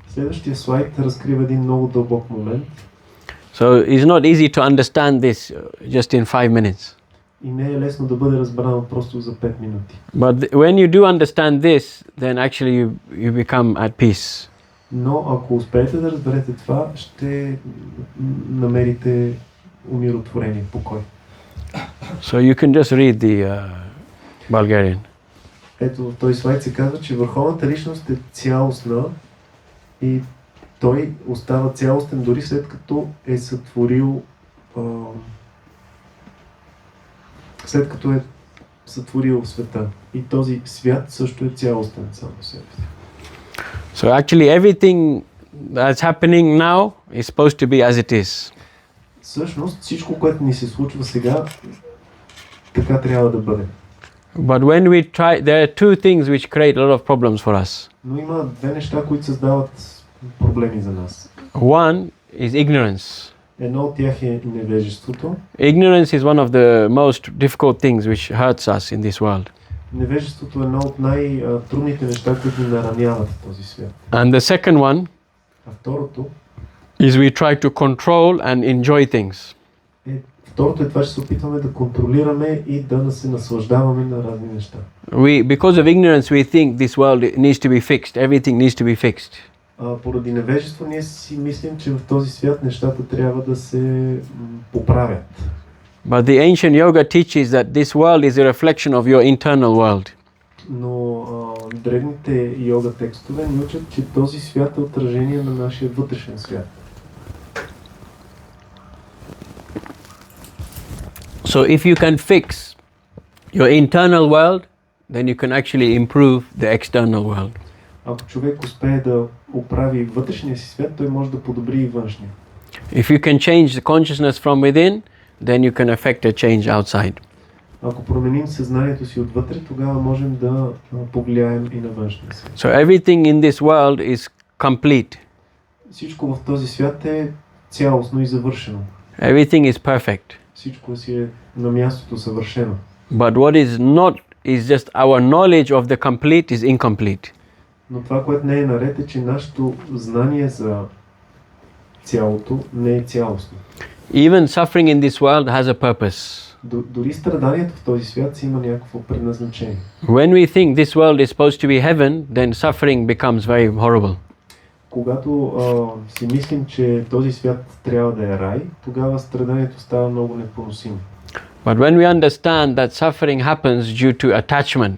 Следващия слайд разкрива един много дълбок момент. So it's not easy to understand this just in 5 minutes. И не е лесно да бъде разбрано просто за 5 минути. But when you do understand this, then actually you become at peace. Но ако успеете да разберете това, ще намерите умиротворение, покой. So you can just read the Bulgarian. Ето в този слайд се казва, че върховната личност е цялостна и той остава цялостен дори след като е сътворил света. И този свят също е цялостен сам по себе си. So actually everything that's happening now is supposed to be as it is. Всъщност всичко, което ни се случва сега, така трябва да бъде. But when we try, there are two things which create a lot of problems for us. Но има две неща, които създават проблеми за нас. One is ignorance. Едно от тях е невежеството. Ignorance is one of the most difficult things which hurts us in this world. Невежеството е едно от най-трудните неща, които ни нараняват в този свят. And the second one А второто is we try to control and enjoy things. Второто е това, че се опитваме да контролираме и да се наслаждаваме на разни неща. Because of ignorance we think this world needs to be fixed, everything needs to be fixed. Поради невежество ние си мислим, че в този свят нещата трябва да се поправят. But the ancient yoga teaches that this world is a reflection of your internal world. Но древните йога текстове ни учат, че този свят е отражение на нашия вътрешен свят. So if you can fix your internal world, then you can actually improve the external world. Ако човек успее да оправи вътрешния си свят, той може да подобри и външния. If you can change the consciousness from within, then you can affect a change outside. Ако променим съзнанието си отвътре, тогава можем да повлияем и на външния свят. So everything in this world is complete. Всичко в този свят е цялостно и завършено. Everything is perfect. Всичко си е на мястото съвършено. But what is not is just our knowledge of the complete is incomplete. Но това, което не е наред, е, че нашето знание за цялото не е цялостно. Even suffering in this world has a purpose. Дори страданието в този свят си има някакво предназначение. When we think this world is supposed to be heaven, then suffering becomes very horrible. Когато си мислим, че този свят трябва да е рай, тогава страданието става много непоносимо. But when we understand that suffering happens due to attachment,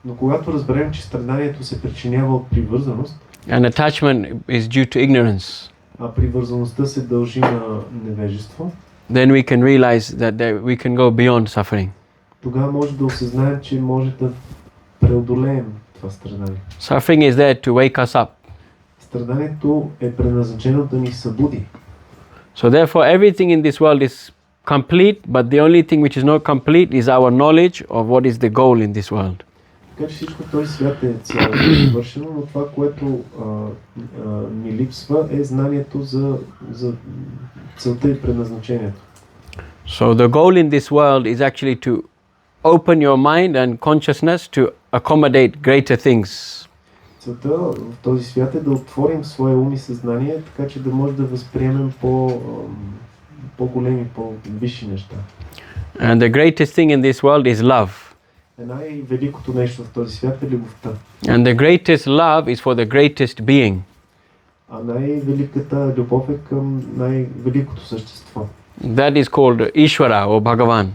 Но когато разберем, че страданието се причинява от привързаност, and attachment is due to ignorance, а привързаността се дължи на невежество, then we can realize that we can go beyond suffering. тогава може да осъзнаем, че може да преодолеем това страдание. Suffering is there to wake us up. Страданието е предназначено да ни събуди. So therefore everything in this world is complete, but the only thing which is not complete is our knowledge of what is the goal in this world. Така че всичко в този свят е цялостно завършено, но това, което ни липсва, е знанието за целта и предназначението. So the goal in this world is actually to open your mind and consciousness to accommodate greater things. Целта в този свят е да отворим своя ум и съзнание, така че да може да възприемем по-големи, по-висши неща. And the greatest thing in this world is love. Най-великото нещо в този свят е любовта. And the greatest love is for the greatest being. А най-великата любов е към най-великото същество. That is called Ishvara or Bhagavan.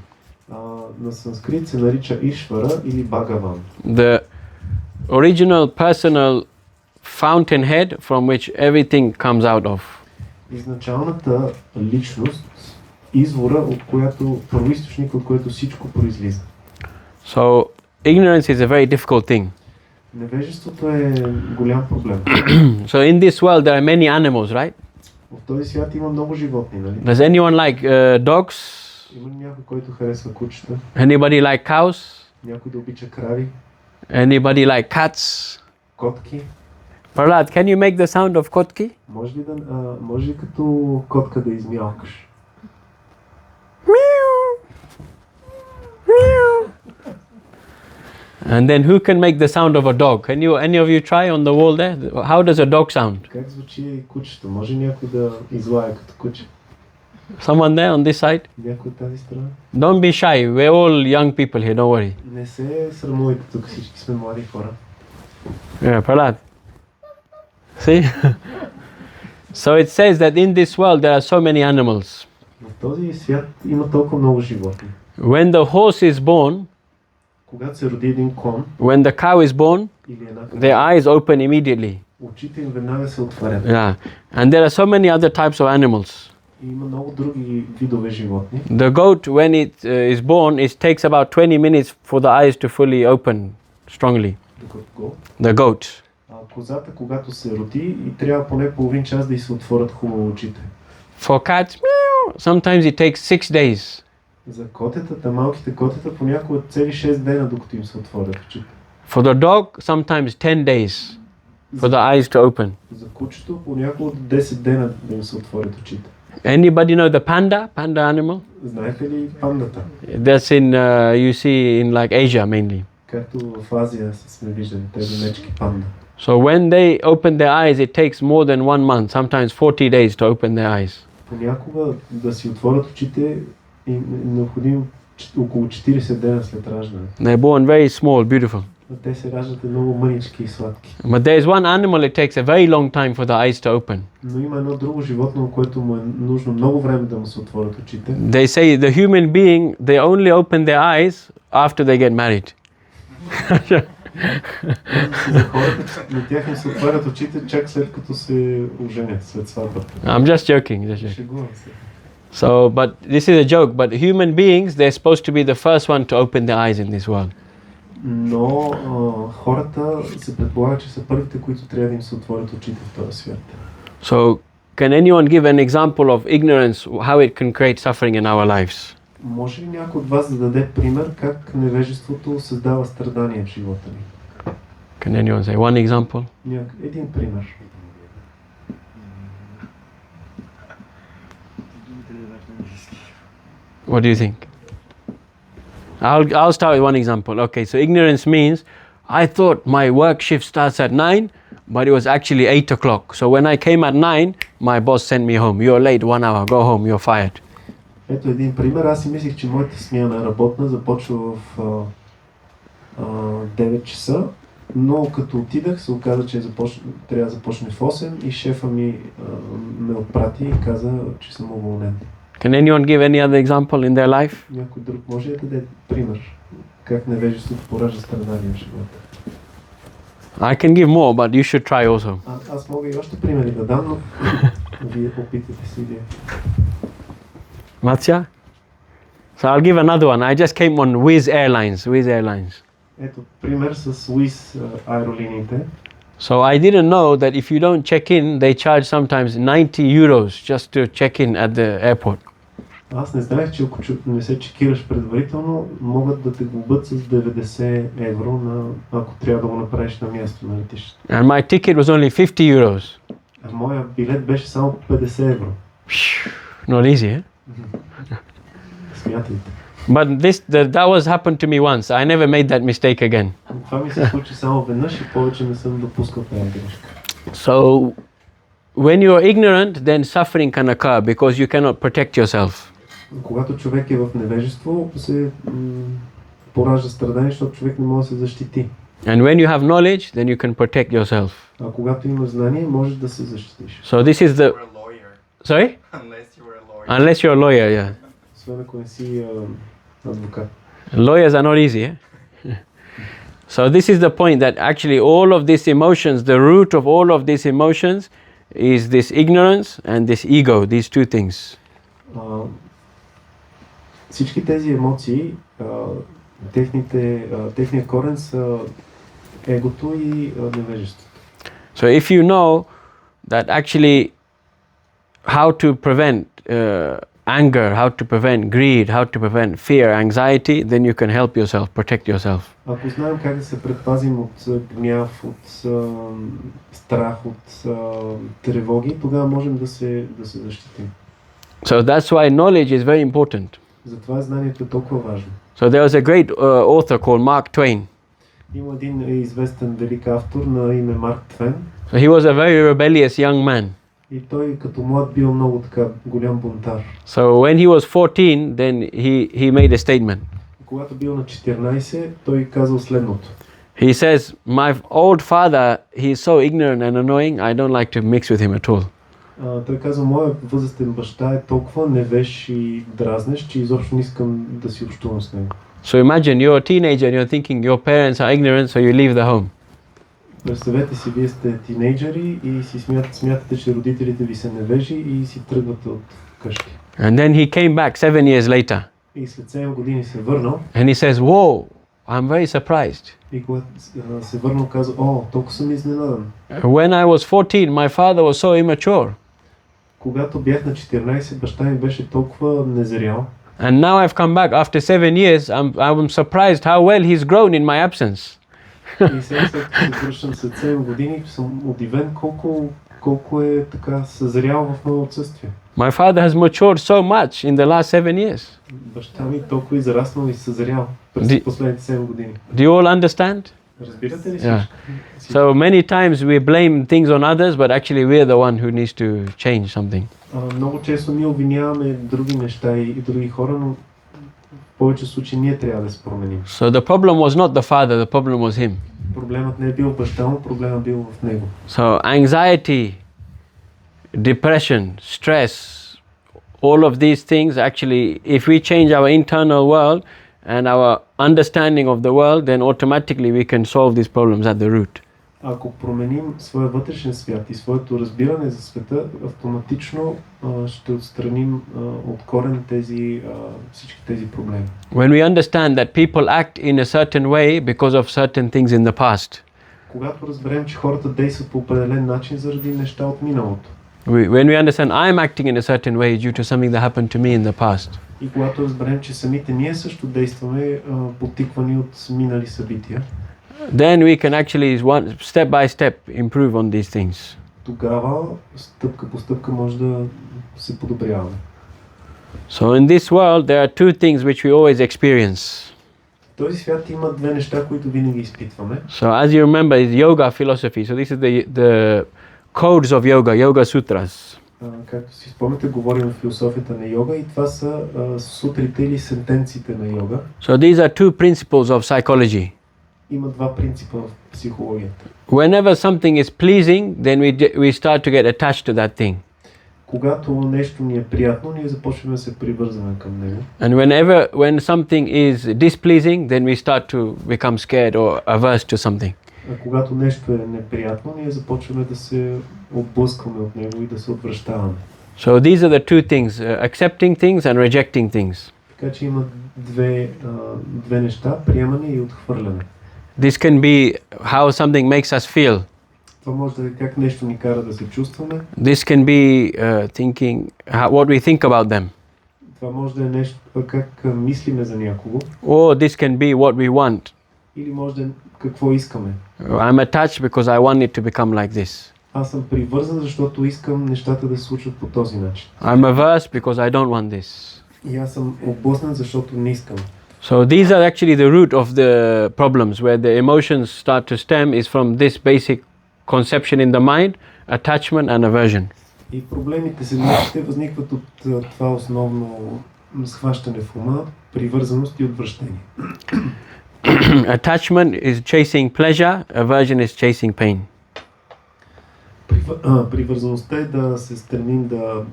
На санскрит се нарича Ишвара или Бхагаван. The original personal fountainhead from which everything comes out of. Изначалната личност, извора, от която, първоизточник, от което всичко произлиза. So ignorance is a very difficult thing. Невежеството е голям проблем. So in this world there are many animals, right? В този свят има много животни, нали? Does anyone like dogs? Има ли някой, който харесва кучета? Anybody like cows? Някой да обича крави? Anybody like cats? Котки? Prahlad, can you make the sound of kotki? Може ли като котка да измялкаш? And then who can make the sound of a dog? Can you, any of you try on the wall there? How does a dog sound? Как звучи кучето? Може някой да излая като куче? Someone there on this side? Някой от тази страна? Don't be shy. We're all young people here. Don't worry. Не се срамувайте, тук всички сме млади хора. Yeah, Prahlad. See? So it says that in this world there are so many animals. В този свят има толкова много животни. When the horse is born, Когато се роди един кон when the cow is born, или една крава, their eyes open immediately. очите им веднага се отварят. Yeah. And there are so many other types of animals. И има много други видове животни. The goat, when it is born, it takes about 20 minutes for the eyes to fully open strongly. The goat. Козата, когато се роди, и трябва поне половин час да й се отворят хубаво очите. For cats, meow, sometimes it takes 6 days. За котетата, малките котета понякога цели 6 дена, докато им се отворят очите. For the dog, sometimes 10 days for the eyes to open. За кучето понякога 10 дена да им се отворят очите. Anybody know the panda? Panda animal? Знаете ли пандата? That's in, you see in like Asia mainly. Както в Азия сме виждали, тези мечки панда. So when they open their eyes, it takes more than 1 month, sometimes 40 days to open their eyes. Понякога да си отворят очите им е необходимо около 40 дена след раждане. They're born very small, beautiful. Те се раждат много мънички и сладки. But there's one animal, it takes a very long time for the eyes to open. Но има едно друго животно, което му е нужно много време да му се отворят очите. They say the human being, they only open their eyes after they get married. За хората, на тях им се отварят очите чак след като се оженят, след сватбата. I'm just joking. Шегувам се. So, but this is a joke, but human beings, they're supposed to be the first one to open their eyes in this world. Но хората се предполага, че са първите, които трябва да им се отворят очите в този свят. So, can anyone give an example of ignorance, how it can create suffering in our lives? Може ли някой от вас да даде пример как невежеството създава страдания в живота ни? Can anyone say one example? Един пример. What do you think? I'll start with one example. Okay, so ignorance means I thought my work shift starts at 9, but it was actually 8 o'clock. So when I came at 9, my boss sent me home. You're late 1 hour, go home, you're fired. Ето един пример. Аз си мислих, че моята смяна работна започва в 9 часа, но като отидах се оказа, че трябва да започне в 8 и шефа ми ме отпрати и каза, че съм уволнен. Can anyone give any other example in their life? Някой друг може да даде пример как невежеството поражда страдания в живота? I can give more, but you should try also. Аз мога и още примери да дам, но вие опитайте си вие. Matsya? So I'll give another one. I just came on Wizz Airlines. Ето пример с Wizz аеролиниите. So I didn't know that if you don't check in, they charge sometimes 90 euros just to check in at the airport. Аз не знаех, че ако не се чекираш предварително, могат да те глобят с 90 евро, ако трябва да го направиш на място на летището. And my ticket was only 50 euros. А моя билет беше само 50 евро. Not easy, eh? Смятайте. But that was happened to me once. I never made that mistake again. Това ми се случи само веднъж и повече не съм допускал тази грешка. So, when you are ignorant, then suffering can occur because you cannot protect yourself. Когато човек е в невежество, се поражда страдание, защото човек не може да се защити. And when you have knowledge, then you can protect yourself. А когато имаш знание, можеш да се защитиш. So this is the... You were a lawyer. Sorry? Unless you were a lawyer. Unless you're a lawyer, yeah. Освен ако не си адвокат. Lawyers are not easy, eh? So this is the point that actually all of these emotions, the root of all of these emotions is this ignorance and this ego, these two things. Всички тези емоции, техният корен са егото и невежеството. So if you know that actually how to prevent anger, how to prevent greed, how to prevent fear, anxiety, then you can help yourself, protect yourself. Ако знаем как да се предпазим от гняв, от страх, от тревоги, тогава можем да се защитим. So that's why knowledge is very important. Затова знанието е толкова важно. So there was a great author called Mark Twain. Има един известен велик автор на име Марк Твен. So he was a very rebellious young man. И той като млад бил много така голям бунтар. So when he was 14, then he made a statement. Когато бил на 14, той казал следното. He says, my old father, he is so ignorant and annoying, I don't like to mix with him at all. Той казва, моят възрастен баща е толкова невеж и дразнещ, че изобщо не искам да си общувам с него. So imagine you're a teenager and you're thinking your parents are ignorant, so you leave the home. Представете си, вие сте тинейджери и си смятате, че родителите ви са невежи и си тръгвате от къщи. And then he came back 7 years later. И след 7 години се върнал. And he says, whoa, I'm very surprised. И когато се върнал, каза, толкова съм изненадан. When I was 14, my father was so immature. Когато бях на 14, баща ми беше толкова незрял. And now I've come back after 7 years. I'm surprised how well he's grown in my absence. И сега след като се връщам след 7 години, съм удивен колко е така съзрял в моето отсъствие. My father has matured so much in the last 7 years. Баща ми толкова израснал и съзрял през последните 7 години. Do you all understand? Разбирате ли Yeah. всички? So many times we blame things on others, but actually we're the one who needs to change something. Много често ние обвиняваме други неща и други хора, но в повече случаи ние трябва да се променим. So the problem was not the father, the problem was him. Проблемът не е бил баща му, проблемът бил в него. So anxiety, depression, stress, all of these things actually, if we change our internal world and our understanding of the world, then automatically we can solve these problems at the root. Ако променим своя вътрешен свят и своето разбиране за света, автоматично ще отстраним от корен всички тези проблеми. When we understand that people act in a certain way because of certain things in the past, Когато разберем, че хората действат по определен начин заради неща от миналото. when we understand I'm acting in a certain way due to something that happened to me in the past, И когато разберем, че самите ние също действаме подтиквани от минали събития, then we can actually step by step improve on these things. тогава стъпка по стъпка може да се подобряваме. So in this world there are two things which we always experience. В този свят има две неща, които винаги изпитваме. So as you remember, is yoga philosophy. So this is the codes of yoga sutras. Както си спомняте, говорим в философията на йога и това са сутрите или сентенциите на йога. So these are two principles of psychology. Има два принципа в психологията. Whenever something is pleasing, then we start to get attached to that thing. Когато нещо ни е приятно, ние започваме да се привързваме към него. And when something is displeasing, then we start to become scared or averse to something. А когато нещо е неприятно, ние започваме да се отблъскваме от него и да се отвръщаваме. So these are the two things, accepting things and rejecting things. Така че има две неща, приемане и отхвърляне. This can be how something makes us feel. Това може да е как нещо ни кара да се чувстваме. This can be thinking what we think about them. Това може да е нещо как мислиме за някого. Or this can be what we want. Или може да е какво искаме. I'm attached because I want it to become like this. Аз съм привързан, защото искам нещата да се случват по този начин. I'm averse because I don't want this. И аз съм отблъснат, защото не искам. So these are actually the root of the problems, where the emotions start to stem is from this basic conception in the mind, attachment and aversion. И проблемите се възникват от това основно схващане в ума, привързаност и отвращение. Attachment is chasing pleasure, aversion is chasing pain. Привързаността е да се стремим да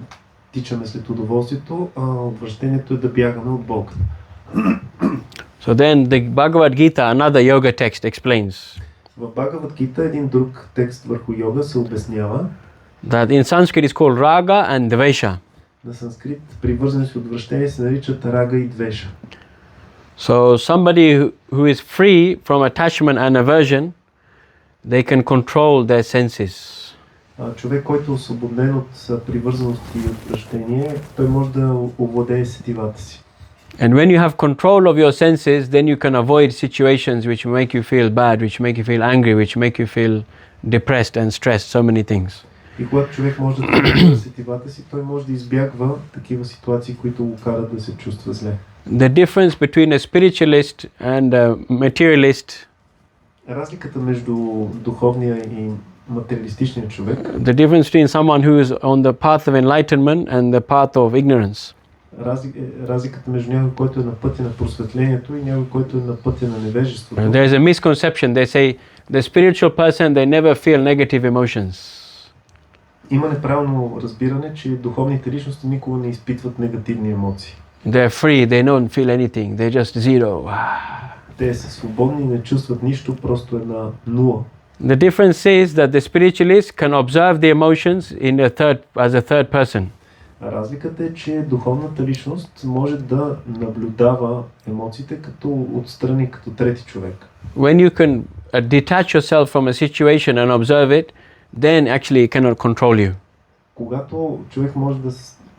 тичаме след удоволствието, а отвращението е да бягаме от болката. So then the Bhagavad Gita, another yoga text, explains В Бхагавад Гита един друг текст върху йога се обяснява. that in Sanskrit is called raga and dvesha. На санскрит привързаност и отвращение се наричат рага и двеша. So somebody who is free from attachment and aversion, they can control their senses. Човек, който е освободен от привързаност и отвращение, той може да овладее сетивата си. And when you have control of your senses, then you can avoid situations which make you feel bad, which make you feel angry, which make you feel depressed and stressed, so many things. И когато човек може да контролира сетивата си, той може да избягва такива ситуации, които го карат да се чувства зле. The difference between a spiritualist and a materialist, Разликата между духовния и материалистичния човек, the difference between someone who is on the path of enlightenment and the path of ignorance. Разликата между някой, който е на пътя на просветлението и някой, който е на пътя на невежеството. There is a misconception. They say the spiritual person, they never feel negative emotions. Има неправилно разбиране, че духовните личности никога не изпитват негативни емоции. They're free, they don't feel anything, they're just zero. Те са свободни, не чувстват нищо, просто една нула. The difference is that the spiritualist can observe the emotions as a third person. Разликата е, че духовната личност може да наблюдава емоциите като отстрани, като трети човек. When you can detach yourself from a situation and observe it, then actually it cannot control you. Когато човек може да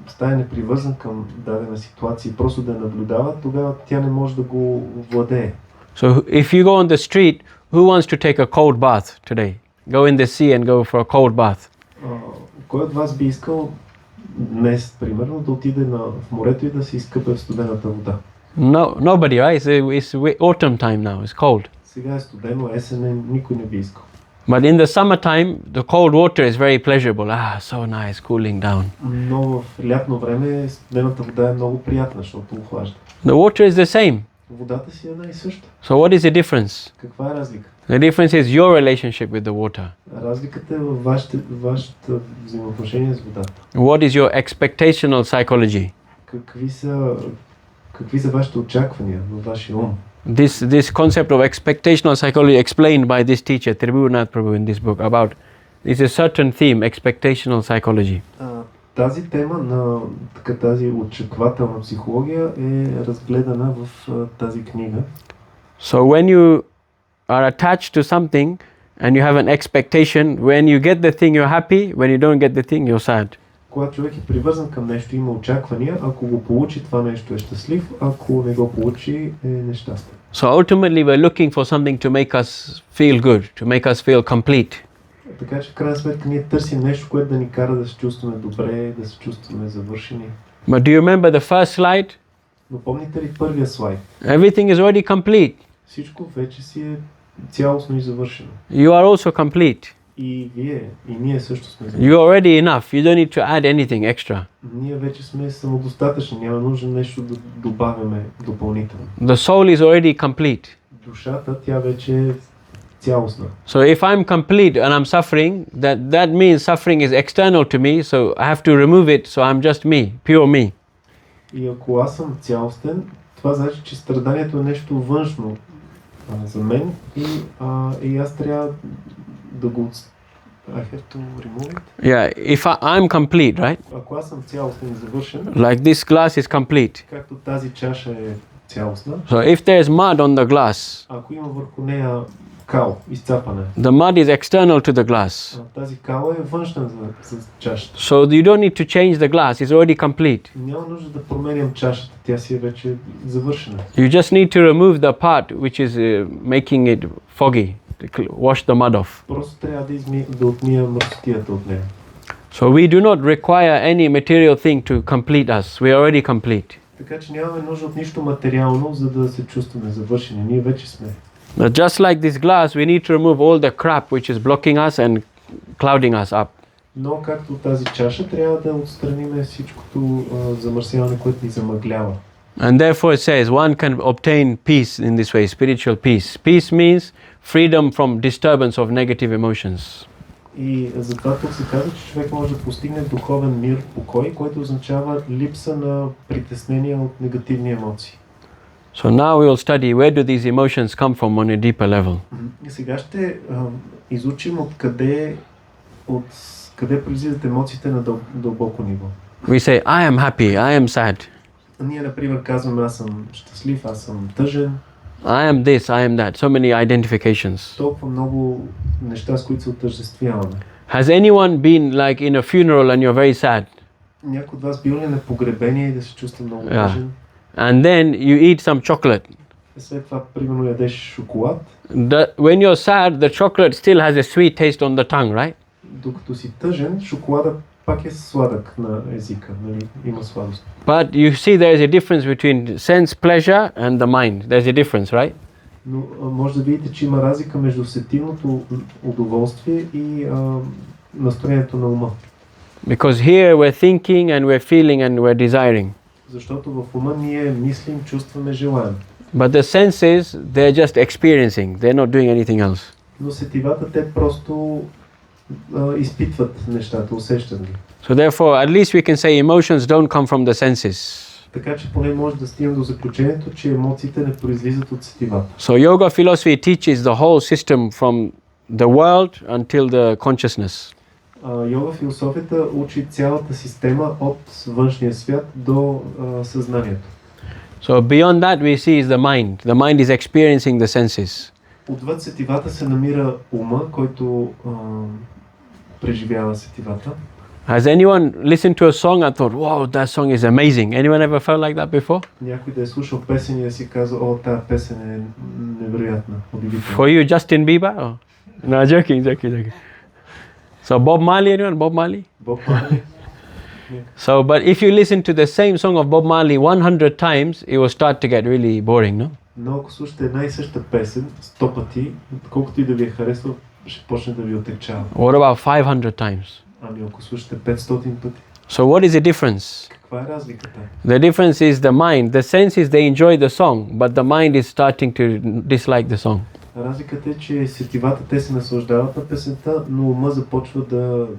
стане непривързан към дадена ситуация и просто да я наблюдава, тогава тя не може да го владее. So if you go on the street, who wants to take a cold bath today? Go in the sea and go for a cold bath. Кой от вас би искал днес, примерно, да отиде в морето и да се изкъпе в студената вода? No, nobody, right? It's autumn time now. It's cold. Сега е студено, есен, никой не би искал. But in the summertime, the cold water is very pleasurable. Ah, so nice, cooling down. Но в лятно време студената вода е много приятна, защото охлажда. The water is the same. Водата си е една и съща. So what is the difference? Каква е разлика? The difference is your relationship with the water. Разликата е във вашето взаимоотношение с водата. What is your expectational psychology? Какви са вашите очаквания във вашия ум? This concept of expectational psychology explained by this teacher, Tribhunath Prabhu, in this book about, it's a certain theme, expectational psychology. Тази тема на тази очаквателна психология е разгледана в тази книга. So when you are attached to something and you have an expectation, when you get the thing you're happy, when you don't get the thing you're sad. Когато човек е привързан към нещо, има очаквания, ако го получи, това нещо е щастлив, ако не го получи, е нещастен. So ultimately we're looking for something to make us feel good, to make us feel complete. Така че в крайна сметка ние търсим нещо, което да ни кара да се чувстваме добре, да се чувстваме завършени. But do you remember the first slide? Но помните ли първия слайд? Everything is already complete. Всичко вече си е цялостно и завършено. You are also complete. И вие, и ние също сме завършени. You are already enough. You don't need to add anything extra. Ние вече сме самодостатъчни, няма нужда нещо да добавяме допълнително. The soul is already complete. Душата, тя вече е цялостна. So if I'm complete and I'm suffering, that means suffering is external to me, so I have to remove it, so I'm just me, pure me. И ако аз съм цялостен, това значи, че страданието е нещо външно за мен и аз трябва да го... I have to remove it. Yeah, if I'm complete, right? Ако аз съм цялостен и завършен, Like this glass is complete. както тази чаша е цялостна, So if there's mud on the glass, ако има върху нея кал, изцапане, the mud is external to the glass. тази кала е външна за чашата. So you don't need to change the glass, it's already complete. Няма нужда да променям чашата, тя си е вече завършена. You just need to remove the part which is making it foggy, to wash the mud off. Просто трябва да отмия мърсотията от нея. So we do not require any material thing to complete us. We are already complete. Така че нямаме нужда от нищо материално, за да се чувстваме завършени. Ние вече сме. But just like this glass, we need to remove all the crap which is blocking us and clouding us up. Но както тази чаша, трябва да отстраним всичкото замърсяване, което ни замъглява. And therefore it says one can obtain peace in this way, spiritual peace. Peace means freedom from disturbance of negative emotions. И затова тук се казва, че човек може да постигне духовен мир, покой, който означава липса на притеснения от негативни емоции. So now we will study where do these emotions come from on a deeper level. И сега ще изучим откъде произлизат емоциите на дълбоко ниво. We say, I am happy, I am sad. Ние, например, казваме, аз съм щастлив, аз съм тъжен. I am this, I am that. So many identifications. Толкова много неща, с които се отъждествяваме. Has anyone been like in a funeral and you're very sad? Някой от вас бил ли на погребение и да се чувства много тъжен? And then you eat some chocolate. След това, примерно, ядеш шоколад. When you're sad, the chocolate still has a sweet taste on the tongue, right? Докато си тъжен, шоколада пак е сладък на езика, нали? Има сладост. But you see there is a difference between sense pleasure and the mind. There's a difference, right? Но може да видите, че има разлика между сетивното удоволствие и настроението на ума. Because here we're thinking and we're feeling and we're desiring. Защото в ума ние мислим, чувстваме, желаем. But the senses, they're just experiencing. They're not doing anything else. Но сетивата, те просто изпитват нещата, усещат ги. So therefore, at least we can say emotions don't come from the senses. Така че поне може да стигнем до заключението, че емоциите не произлизат от сетивата. So yoga philosophy teaches the whole system from the world until the consciousness. Йога философията учи цялата система от външния свят до съзнанието. So beyond that we see is the mind. The mind is experiencing the senses. Отвъд сетивата се намира ума, който преживява сетивата. Has anyone listened to a song and thought, wow, that song is amazing? Anyone ever felt like that before? Някой да е слушал песен и да си казва, о, тази песен е невероятна, удивителна. For you, Justin Bieber? Oh. No, joking. So Bob Marley, anyone? Bob Marley? Боб Марли. So, but if you listen to the same song of Bob Marley 100 times, it will start to get really boring, no? Но ако слушате една и съща песен 100 пъти, колкото и да ви е харесва, ще почне да ви отекчава. What about 500 times? Ами ако слушате 500 пъти, So what is the difference? каква е разликата? The difference is the mind. The sense is they enjoy the song, but the mind is starting to dislike the song. Разликата е, че сетивата те се наслаждават на песента, но ума започва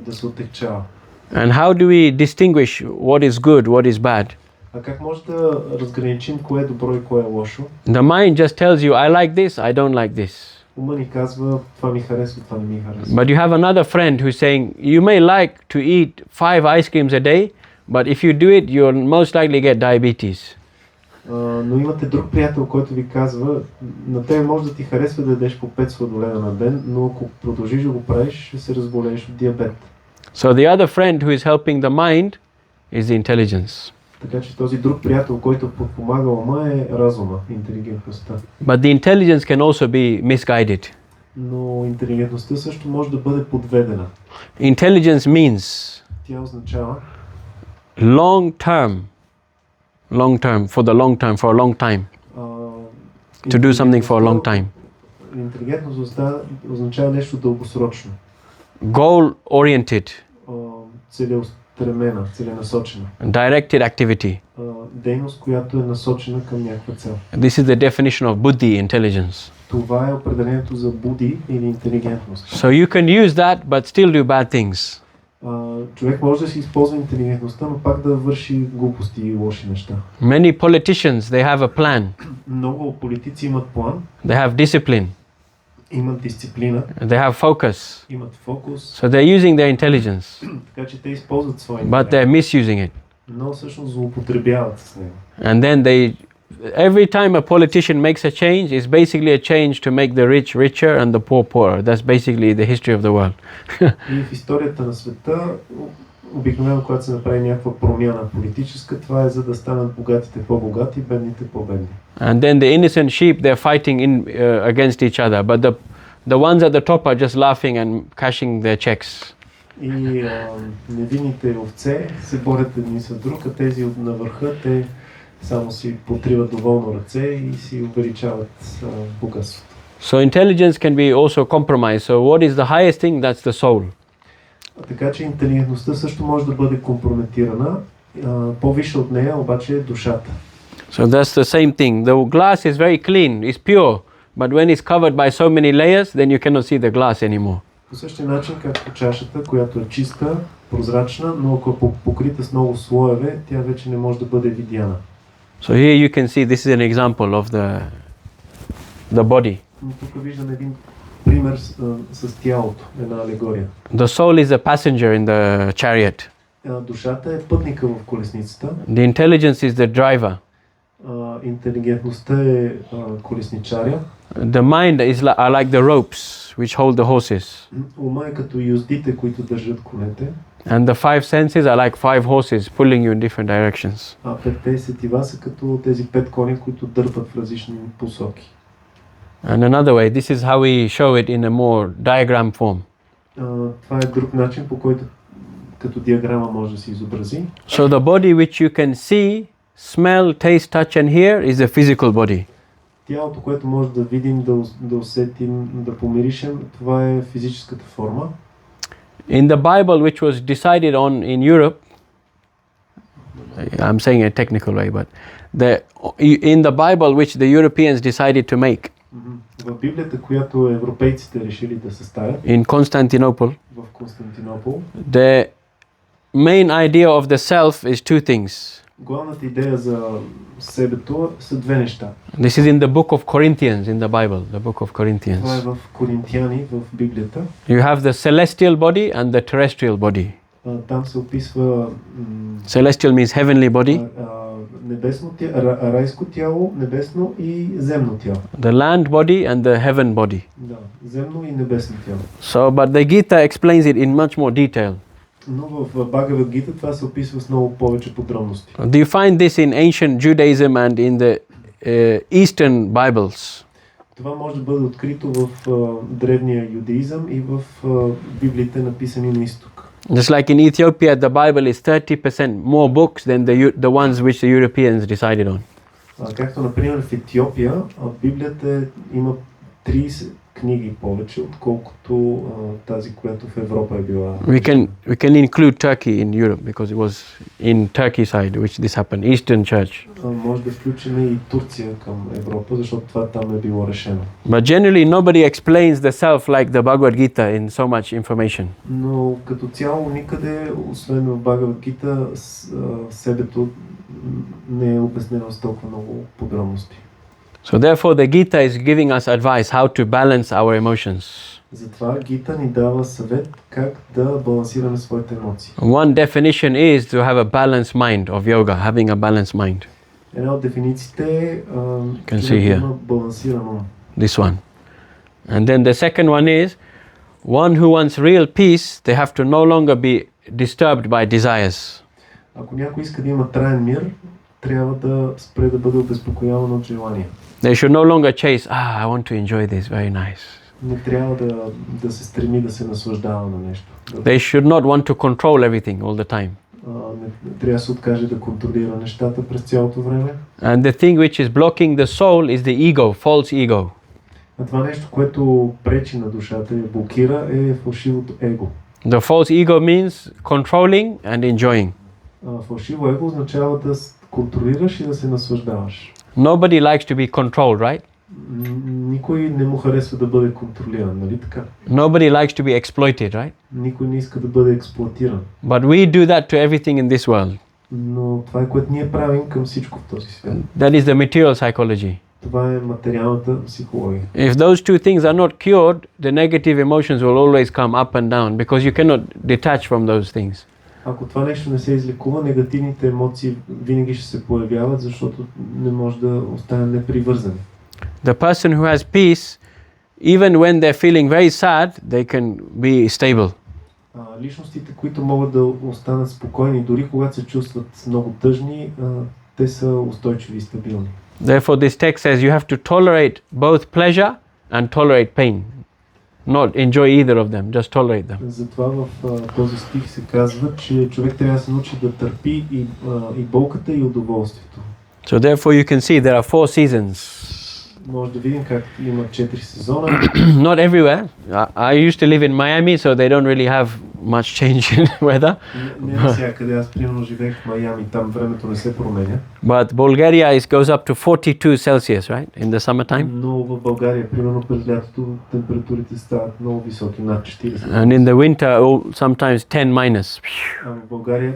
да се отекчава. And how do we distinguish what is good, what is bad? А как може да разграничим кое е добро и кое е лошо? The mind just tells you, I like this, I don't like this. Ума ни казва, това ми харесва, това не ми харесва. But you have another friend who's saying, you may like to eat 5 ice creams a day, but if you do it, you'll most likely get diabetes. Но имате друг приятел, който ви казва, на тебе може да ти харесва да ядеш по 5 сладоледа на ден, но ако продължиш да го правиш, ще се разболееш от диабет. So the other friend who is helping the mind is the intelligence. Така че този друг приятел, който подпомага ума, е разума, интелигентността. But the intelligence can also be misguided. Но интелигентността също може да бъде подведена. Intelligence means Тя означава long term, for a long time, to do something for a long time. Интелигентност означава нещо дългосрочно. Goal oriented, Целеустремена, целенасочена. directed activity. Дейност, която е насочена към някаква цел. This is the definition of buddhi, intelligence. Това е определението за буди или интелигентност. So you can use that but still do bad things. Човек може да си използва интелигентността, но пак да върши глупости и лоши неща. Many politicians, they have a plan. Много политици имат план, They have discipline. имат дисциплина, They have focus. имат фокус, So they're using their intelligence, така че те използват своя but интелект, they're misusing it. но всъщност злоупотребяват с него. And then every time a politician makes a change, it's basically a change to make the rich richer and the poor poorer. That's basically the history of the world. И в историята на света, обикновено когато се направи някаква промяна политическа, това е за да станат богатите по-богати, бедните по-бедни. And then the innocent sheep, they're fighting against each other, but the ones at the top are just laughing and cashing their checks. И невинните овце се борят един с друг, а тези на върха, те само си потриват доволно ръце и си увеличават богатството. So intelligence can be also compromised. So what is the highest thing? That's the soul. Така че интелигентността също може да бъде компрометирана. По-висше от нея обаче е душата. So that's the same thing. The glass is very clean, it's pure, but when it's covered by so many layers, then you cannot see the glass anymore. По същия начин, както чашата, която е чиста, прозрачна, но ако е покрита с много слоеве, тя вече не може да бъде видяна. So here you can see this is an example of the body. Тук виждаме един пример с тялото, една алегория. The soul is the passenger in the chariot. Душата е пътника в колесницата. The intelligence is the driver. Интелигентността е колесничаря. The mind are like the ropes which hold the horses. Ума е като юздите, които държат конете. And the 5 senses are like 5 horses pulling you in different directions. А петте сетива са като тези 5 кони, които дърпат в различни посоки. And another way, this is how we show it in a more diagram form. Това е друг начин, по който като диаграма може да се изобрази. So the body which you can see, smell, taste, touch and hear is the physical body. Тялото, което може да видим, да усетим, да помиришем, това е физическата форма. In the Bible, which was decided on in Europe, I'm saying a technical way, but in the Bible which the Europeans decided to make, В Библията, която европейците решили да съставят, in Constantinople, в Константинопол, the main idea of the self is two things. Главната идея за себето са две неща. This is in the book of Corinthians in the Bible, the book of Това е Corinthians. в Коринтияни, в Библията. You have the celestial body and the terrestrial body. Там се описва Celestial means heavenly body. небесно, райско тяло, небесно и земно тяло. The land body and the heaven body. Да, земно и небесно тяло. So, but the Gita explains it in much more detail. Но в Бхагавад Гита това се описва с много повече подробности. Do you find this in ancient Judaism and in the Eastern Bibles? Това може да бъде открито в древния юдаизъм и в библиите, написани на изток. Just like in Ethiopia, the Bible is 30% more books than the ones which the Europeans decided on. Както, например, в Етиопия, Библията има 30 книги повече, отколкото тази, която в Европа е била. We can include Turkey in Europe because it was in Turkey side which this happened, Eastern Church. Може да включим и Турция към Европа, защото това там е било решено. But generally nobody explains the self like the Bhagavad Gita in so much information. Но като цяло никъде, освен в Бхагавад Гита, себето не е обяснено с толкова много подробности. So therefore the Gita is giving us advice how to balance our emotions. Затова Гита ни дава съвет как да балансираме своите емоции. One definition is to have a balanced mind of yoga, having a balanced mind. Една от дефинициите е Can see here. балансиран ум. This one. And then the second one is one who wants real peace, they have to no longer be disturbed by desires. Ако някой иска да има траен мир, трябва да спре да бъде обезпокояван от желания. They should no longer chase, I want to enjoy this, very nice. Не трябва да се стреми да се наслаждава на нещо. They should not want to control everything all the time. Не трябва да се откаже да контролира нещата през цялото време. And the thing which is blocking the soul is the ego, false ego. А това нещо, което пречи на душата и блокира, е фалшивото его. The false ego means controlling and enjoying. Фалшиво его означава да контролираш и да се наслаждаваш. Nobody likes to be controlled, right? Никой не му харесва да бъде контролиран, нали така? Nobody likes to be exploited, right? Никой не иска да бъде експлоатиран. But we do that to everything in this world. Но това е, което ние правим към всичко в този свят. That is the material psychology. Това е материалната психология. If those two things are not cured, the negative emotions will always come up and down because you cannot detach from those things. Ако това нещо не се излекува, негативните емоции винаги ще се появяват, защото не може да остане непривързани. The person who has peace, even when they're feeling very sad, they can be stable. Личностите, които могат да останат спокойни, дори когато се чувстват много тъжни, те са устойчиви и стабилни. Therefore, this text says you have to tolerate both pleasure and tolerate pain. Not enjoy either of them, just tolerate them. Затова в този стих се казва, че човек трябва да се научи да търпи и болката, и удоволствието. So therefore you can see there are 4 seasons. Може да видим как има 4 сезона. Not everywhere. I used to live in Miami, so they don't really have much change in weather. Не навсякъде. Аз примерно живеех в Майами, там времето не се променя. But Bulgaria goes up to 42 Celsius, right? In the summertime. Но в България, примерно през лятото, температурите стават много високи, над 40. And in the winter, sometimes 10 minus. А в България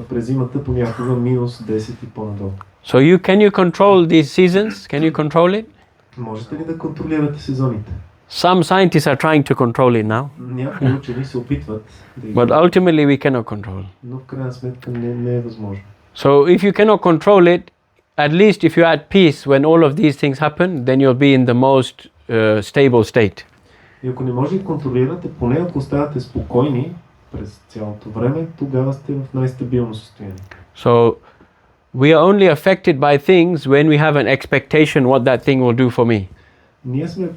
през зимата понякога минус 10 и по-надолу. So can you control these seasons? Can you control it? Можете ли да контролирате сезоните? Some scientists are trying to control it now. Някои учени се опитват да But ultimately we cannot control. но в крайна сметка не е възможно. So if you cannot control it, at least if you are at peace when all of these things happen, then you'll be in the most stable state. И ако не може да контролирате, поне ако оставате спокойни през цялото време, тогава сте в най-стабилно състояние. So we are only affected by things when we have an expectation what that thing will do for me. Ние сме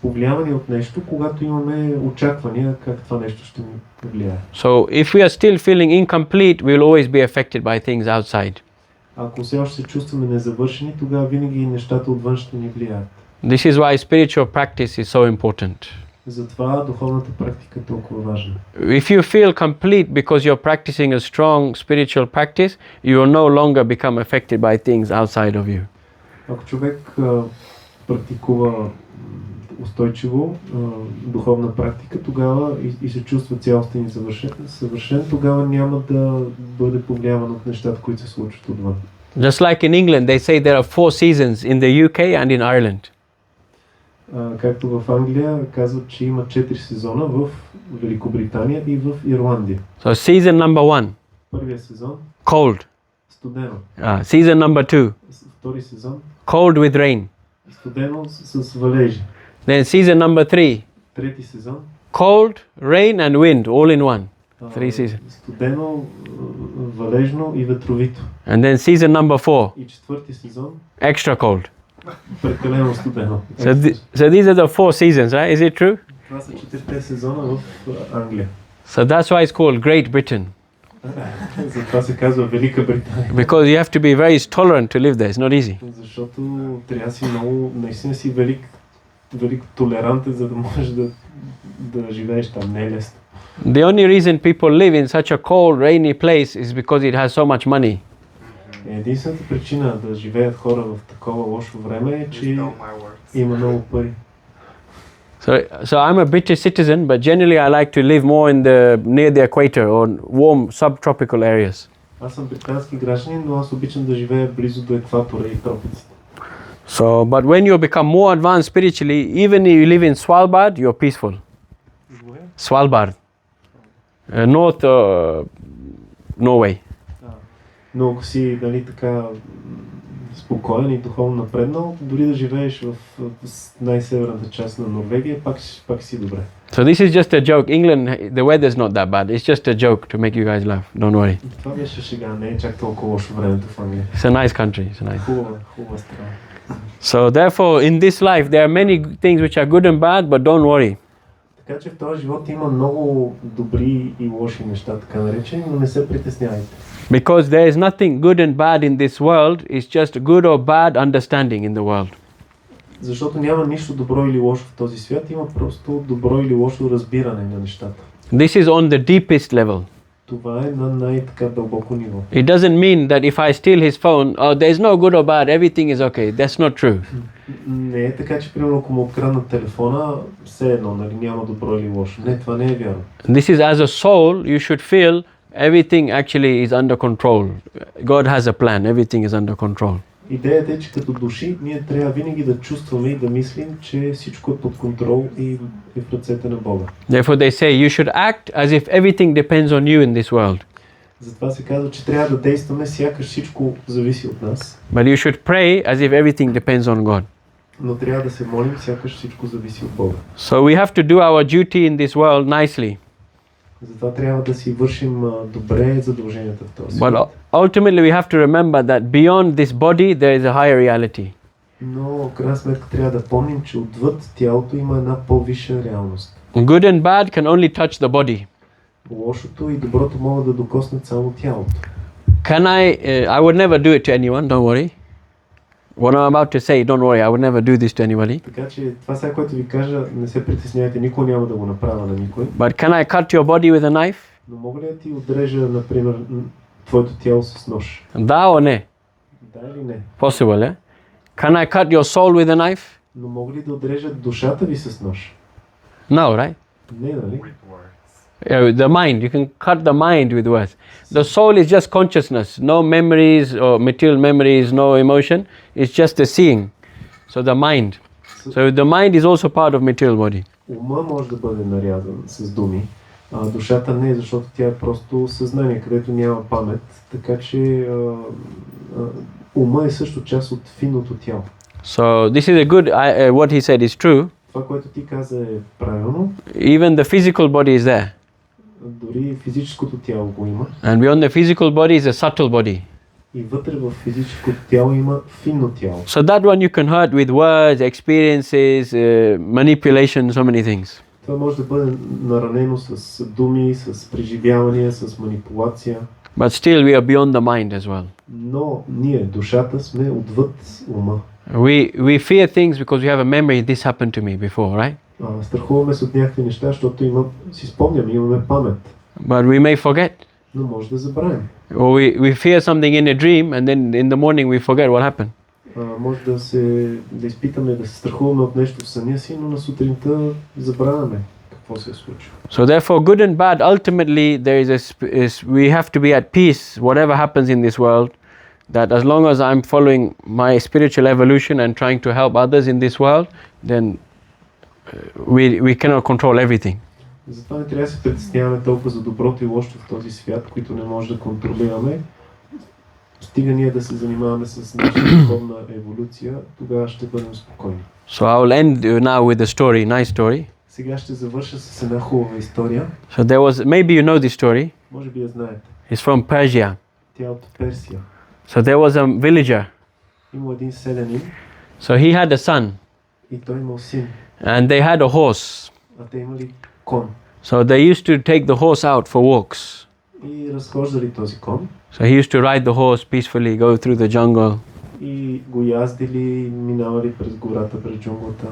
повлиявани от нещо, когато имаме очаквания как това нещо ще ни повлияе. So if we are still feeling incomplete, we will always be affected by things outside. Ако все още се чувстваме незавършени, тогава винаги нещата отвън ще ни влияят. This is why spiritual practice is so important. Затова духовната практика е толкова важна. If you feel complete because you're practicing a strong spiritual practice, you will no longer become affected by things outside of you. Ако човек практикува устойчиво духовна практика, тогава и се чувства цялостен и съвършен, тогава няма да бъде повлияван от нещата, които се случват отвън. Just like in England, they say there are 4 seasons in the UK and in Ireland. Както в Англия казват, че има 4 сезона в Великобритания и в Ирландия. So season number 1, Първия сезон cold. студено. Season number 2, Втори сезон cold with rain. студено с валежи. Then season number 3, Трети сезон cold, rain and wind all in one. Three seasons. Студено, валежно и ветровито. And then season number 4, И четвърти сезон, extra cold. прекалено студено. So these are the 4 seasons, right? Is it true? Това са 4 сезона в Англия. So that's why it's called Great Britain. Затова се казва Велика Британия. Because you have to be very tolerant to live there. It's not easy. Защото трябва да си много, наистина си велик толерантен, за да можеш да живееш там. Не е лесно. The only reason people live in such a cold, rainy place is because it has so much money. Единствената причина да живеят хора в такова лошо време е, че има много пари. So I'm a British citizen, but generally I like to live more in near the equator or warm subtropical areas. Аз съм британски гражданин, но аз обичам да живея близо до екватора и тропиците. So, but when you become more advanced spiritually, even if you live in Svalbard, you're peaceful. Svalbard, North Norway. Но ако си, нали, така спокоен и духовно напреднал, дори да живееш в най-северната част на Норвегия, пак си добре. So this is just a joke. England, the weather's not that bad. It's just a joke to make you guys laugh. Don't worry. Това беше шега, не е чак толкова лошо времето в Англия. It's a nice country. It's a nice. Хубава страна. So therefore, in this life, there are many things which are good and bad, but don't worry. Така че в този живот има много добри и лоши неща, така наречени, но не се притеснявайте. Because there is nothing good and bad in this world. It's just good or bad understanding in the world. Защото няма нищо добро или лошо в този свят, има просто добро или лошо разбиране на нещата. This is on the deepest level. Това е на най-така дълбоко ниво. It doesn't mean that if I steal his phone, oh, there's no good or bad, everything is okay. That's not true. Не е така, че примерно ако му откраднат телефона, все едно, нали, няма добро или лошо. Не, това не е вярно. This is as a soul, you should feel everything actually is under control. God has a plan, everything is under control. Идеята е, че като души ние трябва винаги да чувстваме и да мислим, че всичко е под контрол и е в ръцете на Бога. Therefore they say you should act as if everything depends on you in this world. Затова се казва, че трябва да действаме сякаш всичко зависи от нас. But you should pray as if everything depends on God. Но трябва да се молим сякаш всичко зависи от Бога. So we have to do our duty in this world nicely. Затова трябва да си вършим добре задълженията в този свят. But ultimately we have to remember that beyond this body there is a higher reality. Но в крайна сметка трябва да помним, че отвъд тялото има една по-висша реалност. Good and bad can only touch the body. Лошото и доброто могат да докоснат само тялото. Can I would never do it to anyone, don't worry. What I'm about to say, don't worry, I would never do this to anybody. Така че това сега, което ви кажа, не се притеснявайте, никой няма да го направя на никой. But can I cut your body with a knife? Но мога ли да ти отрежа, например, твоето тяло с нож? Да or не? Да или не? Possible, yeah? Can I cut your soul with a knife? Но мога ли да отрежа душата ви с нож? No, right? Не, нали? The mind, you can cut the mind with words. The soul is just consciousness, no memories or material memories, no emotion. It's just a seeing. So the mind. So the mind is also part of material body. Ума може да бъде нарязан с думи, а душата не, защото тя е просто съзнание, където няма памет. Така че ума е също част от финното тяло. So this is a good, what he said is true. Това, което ти каза е правилно. Even the physical body is there. Дори физическото тяло го има. And beyond the physical body is a subtle body. И вътре в физическото тяло има финно тяло. So that one you can hurt with words, experiences, manipulation, so many things. Това може да бъде наранено с думи, с преживявания, с манипулация. But still we are beyond the mind as well. Но ние, душата, сме отвъд ума. We fear things because we have a memory, this happened to me before, right? Страхуваме се от някакви неща, защото си спомняме, имаме памет. But we may forget. Но може да забравим. Or we fear something in a dream and then in the morning we forget what happened. Може да изпитаме, да се страхуваме от нещо в съня си, но на сутринта забравяме какво се е случило. So therefore good and bad, ultimately there we have to be at peace whatever happens in this world, that as long as I'm following my spiritual evolution and trying to help others in this world, then we cannot control everything. Затова не трябва да се притесняваме толкова за доброто и лошото в този свят, които не може да контролираме. Стига ние да се занимаваме с нашата духовна еволюция, тогава ще бъдем спокойни. So I will end now with a story, nice story. Сега ще завърша с една хубава история. So there was, maybe you know this story. Може би я знаете. It's from Persia. Тя е от Персия. So there was a villager. Има един селянин So he had a son, и той имал син. and they had a horse. А те имали кон. So they used to take the horse out for walks. И разхождали този кон. So he used to ride the horse peacefully, go through the jungle. И го яздили, минавали през гората, през джунглата.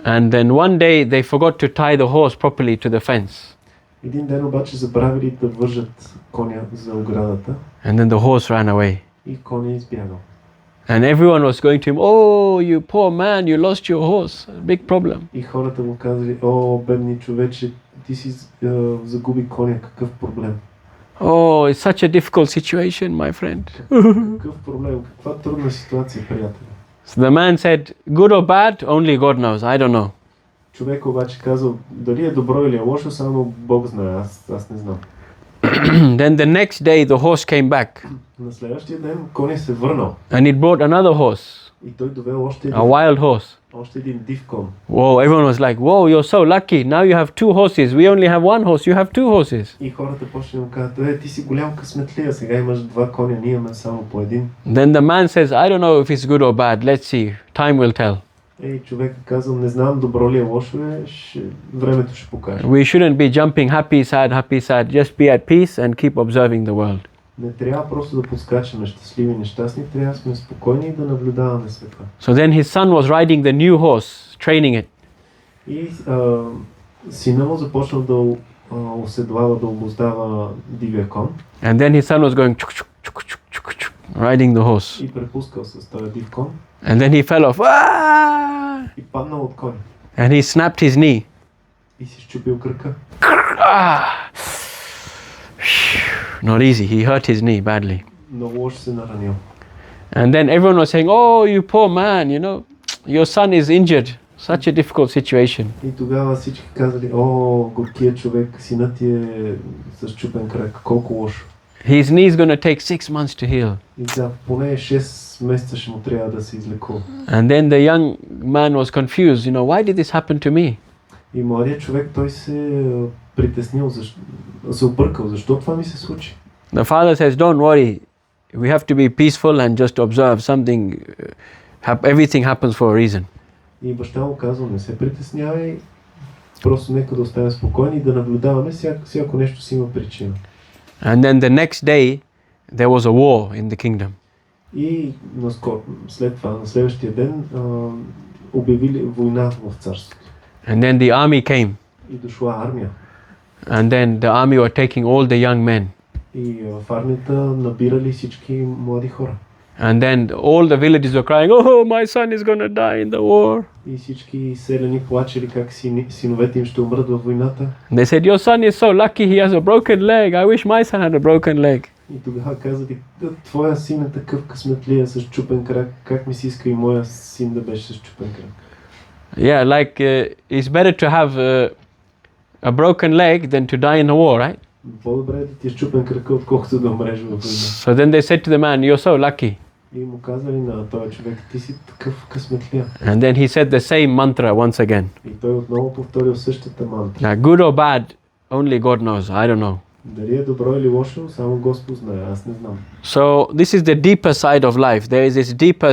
And then one day they forgot to tie the horse properly to the fence. Един ден обаче забравили да вържат коня за оградата And then the horse ran away. и коня избягал. And everyone was going to him, "Oh, you poor man, you lost your horse. A big problem." И хората му казали, о, бедни човече, ти си загуби коня, какъв проблем? Oh, it's such a difficult situation, my friend. Какъв проблем? Каква трудна ситуация, приятели? So the man said, "Good or bad, only God knows. I don't know." Човек обаче казал, дали е добро или е лошо, само Бог знае, аз не знам. Then the next day the horse came back, На следващия ден коня се върнал and it brought another horse, и той довел a wild horse. още един див кон. Whoa, everyone was like, "Whoa, you're so lucky. Now you have two horses. We only have one horse. You have two horses." И хората почне да му казват, ти си голям късметлия, сега имаш два коня, ние имаме само по един. Then the man says, "I don't know if it's good or bad. Let's see. Time will tell. Човек казал, не знам добро ли е, лошо е, времето ще покаже. We shouldn't be jumping happy, sad. Just be at peace and keep observing the world." Не трябва просто да подскачаме щастливи и нещастни, трябва да сме спокойни и да наблюдаваме света. So then his son was riding the new horse, training it. И сина му започнал да оседлава, да обуздава дивия кон And then his son was going chuk, chuk, chuk, chuk, chuk, chuk, riding the horse. и препускал с този див кон And then he fell off. Ah! и паднал от коня And he snapped his knee. и си щупил кръка. Ah! Not easy. He hurt his knee badly. Много лошо се наранил. And then everyone was saying, "Oh, you poor man, you know, your son is injured. Such a difficult situation." И тогава всички казали, о, горкия човек, синът ти е с чупен крак, колко лошо. His knee is going to take 6 months to heal. И да, поне 6 месеца ще му трябва да се излекува. And then the young man was confused, why did this happen to me? И младият човек, той се притеснил, се объркал, защо това ми се случи? The father says, "Don't worry. We have to be peaceful and just observe something. Everything happens for a reason." И баща му казал, не се притеснявай, просто нека да оставим спокойни и да наблюдаваме, всяко нещо си има причина. And then the next day, there was a war in the kingdom. И след това, на следващия ден, обявили война в царството. And then the army came. И дошла армия. And then the army were taking all the young men. И в армията набирали всички млади хора. And then all the villages were crying, "Oh, my son is going to die in the war." И всички селяни плачели как синовете им ще умрат във войната. And they said, "Your son is so lucky, he has a broken leg. I wish my son had a broken leg." И тогава казали, твоя син е такъв късметлия с чупен крак, как ми си иска и моя син да беше с чупен крак. Yeah, like it's better to have a broken leg than to die in a war, right? По-добре да ти е чупен крака, отколкото да умреш във война. So then they said to the man, "You're so lucky." И му казали на този човек, ти си такъв късметлия. And then he said the same mantra once again. И той отново повторил същата мантра. Now, good or bad, only God knows. I don't know. Дали е добро или лошо, само Господ знае, аз не знам. So this is the deeper side of life. There is this deeper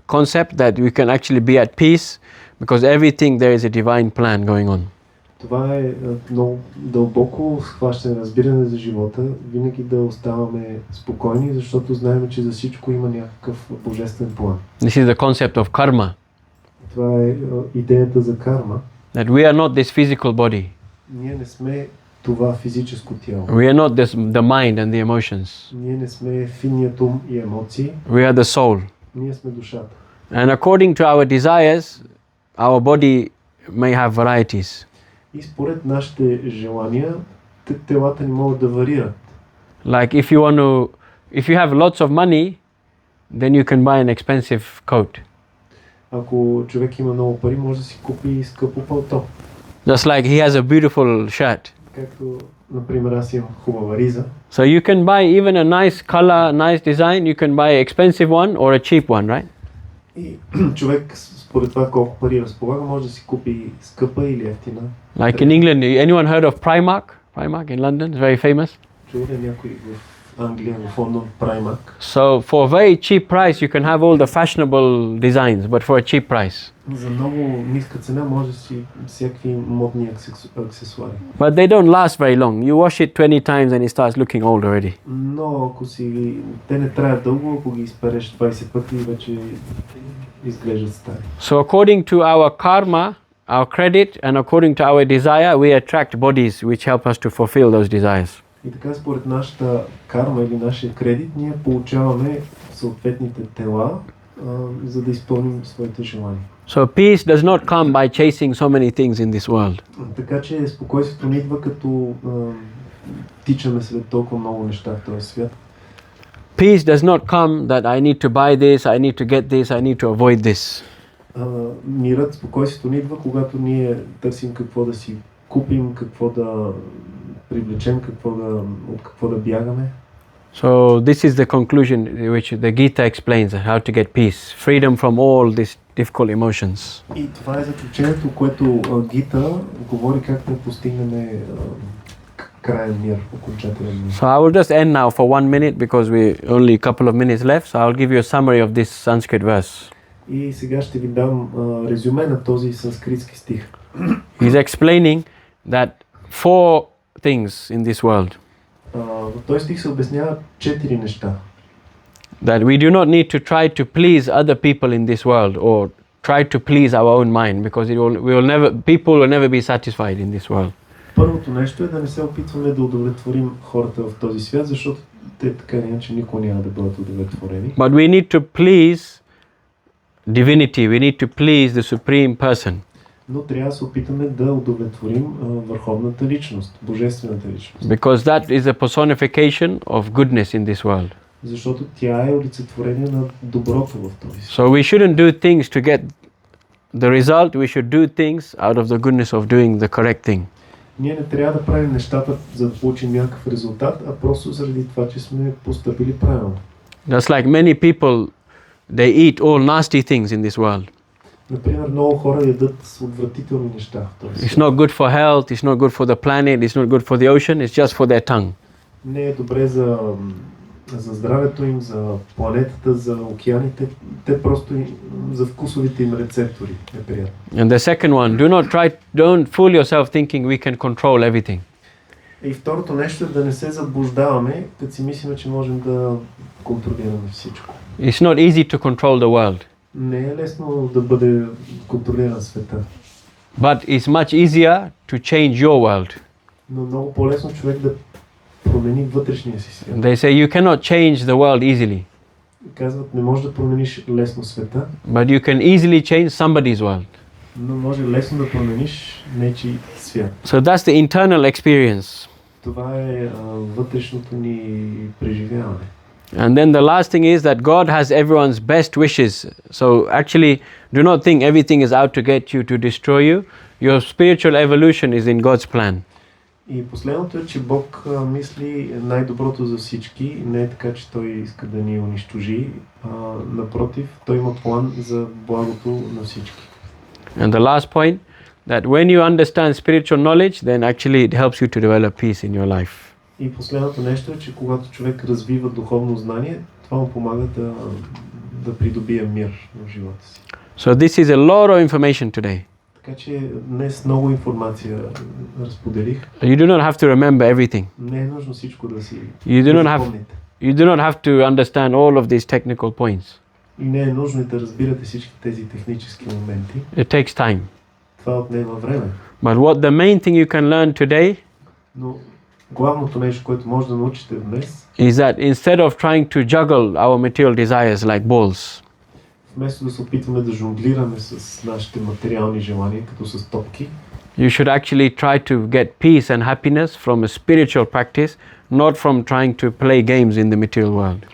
concept that we can actually be at peace because everything there is a divine plan going on. Това е много дълбоко схващане, разбиране за живота. Винаги да оставаме спокойни, защото знаем, че за всичко има някакъв божествен план. This is the concept of karma. Това е идеята за карма. That we are not this physical body. Ние не сме това физическо тяло. We are not the mind and the emotions. Ние не сме финният ум и емоции. We are the soul. Ние сме душата. And according to our desires, our body may have varieties. И според нашите желания, телата ни могат да варират. Like if you have lots of money, then you can buy an expensive coat. Ако човек има много пари, може да си купи скъпо палто. Just like he has a beautiful shirt. Както, например, аз имам хубава риза. So you can buy even a nice color, nice design, you can buy an expensive one or a cheap one, right? И човек според това колко пари разполага, може да си купи скъпа или ефтина. Like in England, anyone heard of Primark? Primark in London is very famous. Чува ли някой в Англия, в Лондон, Primark? So for a very cheap price, you can have all the fashionable designs, but for a cheap price. За много ниска цена може да си всякакви модни аксесуари. But they don't last very long. You wash it 20 times and it starts looking old already. Но ако те не траят дълго, ако ги изпереш 20 пъти, вече изглеждат стари. So according to our karma, our credit, and according to our desire, we attract bodies which help us to fulfill those desires. И така според нашата карма или нашия кредит, ние получаваме съответните тела, за да изпълним своите желания. So peace does not come by chasing so many things in this world. Така че спокойствието не идва като тичаме след толкова много неща в този свят. Peace does not come that I need to buy this, I need to get this, I need to avoid this. Мирът, спокойствието не идва, когато ние търсим какво да си купим, какво да привлечем, от какво да бягаме. So this is the conclusion which the Gita explains how to get peace, freedom from all these difficult emotions. И това е заключението, което Гита говори как да постигнем краен мир, окончателен мир. So I will just end now for 1 minute because we only a couple of minutes left. So I'll give you a summary of this Sanskrit verse. И сега ще ви дам резюме на този санскритски стих. He's explaining that 4 things in this world. В този стих се обяснява 4 неща. That we do not need to try to please other people in this world or try to please our own mind because people will never be satisfied in this world. Първото нещо е да не се опитваме да удовлетворим хората в този свят, защото те така или иначе никога няма да бъдат удовлетворени. But we need to please divinity, we need to please the supreme person. Но трябва да се опитаме да удовлетворим върховната личност, божествената личност. Because that is a personification of goodness in this world. Защото тя е олицетворение на доброто в този свят. So we shouldn't do things to get the result, we should do things out of the goodness of doing the correct thing. Ние не трябва да правим нещата, за да получим някакъв резултат, а просто заради това, че сме постъпили правилно. Just like many people, they eat all nasty things in this world. Например, много хора ядат отвратителни неща в този свят. It's not good for health, it's not good for the planet, it's not good for the ocean, it's just for their tongue. Не е добре за здравето им, за планетата, за океаните. Те просто за вкусовите им рецептори е приятно. And the second one, don't fool yourself thinking we can control everything. И второто нещо е да не се заблуждаваме, като си мислим, че можем да контролираме всичко. It's not easy to control the world. Не е лесно да бъде контролиран света. But it's much easier to change your world. Но много по-лесно човек да промени вътрешния си свят. They say you cannot change the world easily, Казват, не можеш да промениш лесно света, but you can easily change somebody's world. но може лесно да промениш нечий свят. So that's the internal experience. Това е вътрешното ни преживяване. And then the last thing is that God has everyone's best wishes. So actually, do not think everything is out to get you, to destroy you. Your spiritual evolution is in God's plan. И последното е, че Бог мисли най-доброто за всички. Не е така, че Той иска да ни унищожи. Напротив, Той има план за благото на всички. And the last point, that when you understand spiritual knowledge, then actually it helps you to develop peace in your life. И последното нещо е, че когато човек развива духовно знание, това му помага да придобие мир в живота си. So this is a lot of information today. Така че днес много информация разподелих. You do not have to remember everything. Не е нужно всичко да си You do not запомните. You do not have to understand all of these technical points. И не е нужно да разбирате всички тези технически моменти. It takes time. Това отнема време. But what the main thing you can learn today Но главното нещо, което може да научите днес, is that instead of trying to juggle our material desires like balls, вместо да се опитваме да жонглираме с нашите материални желания, като с топки, you should actually try to get peace and happiness from a spiritual practice, not from trying to play games in the material world.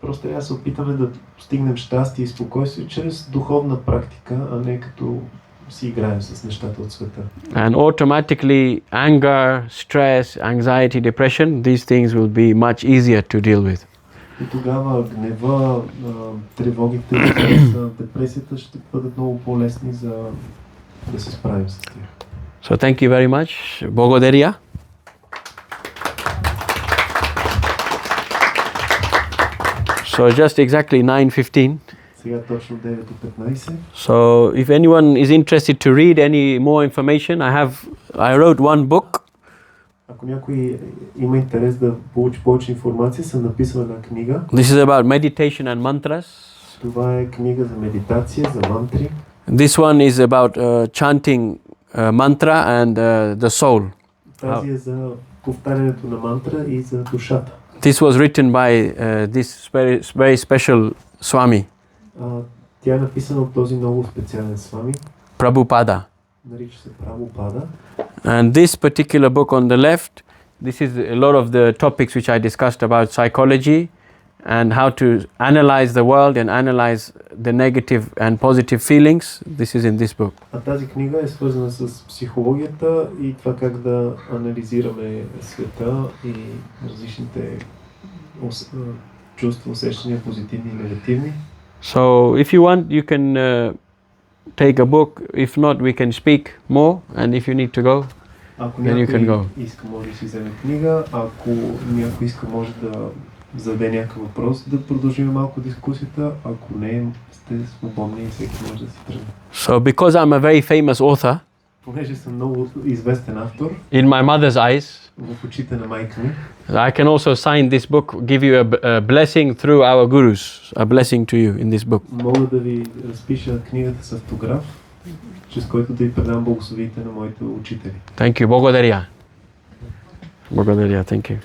просто трябва да се опитаме да постигнем щастие и спокойствие чрез духовна практика, а не като си играем с нещата от света. And automatically anger, stress, anxiety, depression, these things will be much easier to deal with. И тогава гнева, тревогите, стреса, депресията ще бъдат много по-лесни за да се справим с тях. So thank you very much. Благодаря. So just exactly 9:15. Сега точно 9:15. So if anyone is interested to read any more information, I wrote one book. Ако някой има интерес да получи повече информация, съм написал една книга. This is about meditation and mantras. Това е книга за медитация, за мантри. This one is about chanting mantra and the soul. Тази е за повтарянето на мантра и за душата. This was written by this very special Swami, Тя е написана от този много специален свами. Prabhupada. Нарича се Прабхупада. And this particular book on the left, this is a lot of the topics which I discussed about psychology and how to analyze the world and analyze the negative and positive feelings. This is in this book. А тази книга е свързана с психологията и това как да анализираме света и различните чувства, усещания, позитивни и негативни. So if you want, you can take a book. If not, we can speak more. And if you need to go, Ако then you can go. някой иска, може да си вземе книга. Ако някой иска, може да зададе някакъв въпрос, да продължим малко дискусията. Ако не, сте свободни и всеки може да си тръгне. So because I'm a very famous author, Понеже съм много известен автор, in my mother's eyes, в очите на майка ми, I can also sign this book, give you a blessing through our gurus, a blessing to you in this book. мога да ви разпиша книгата с автограф, чрез който да ви предам благословите на моите учители. Thank you. Благодаря. Благодаря. Thank you.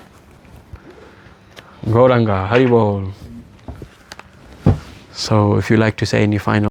Gauranga, Haribol. So if you like to say any final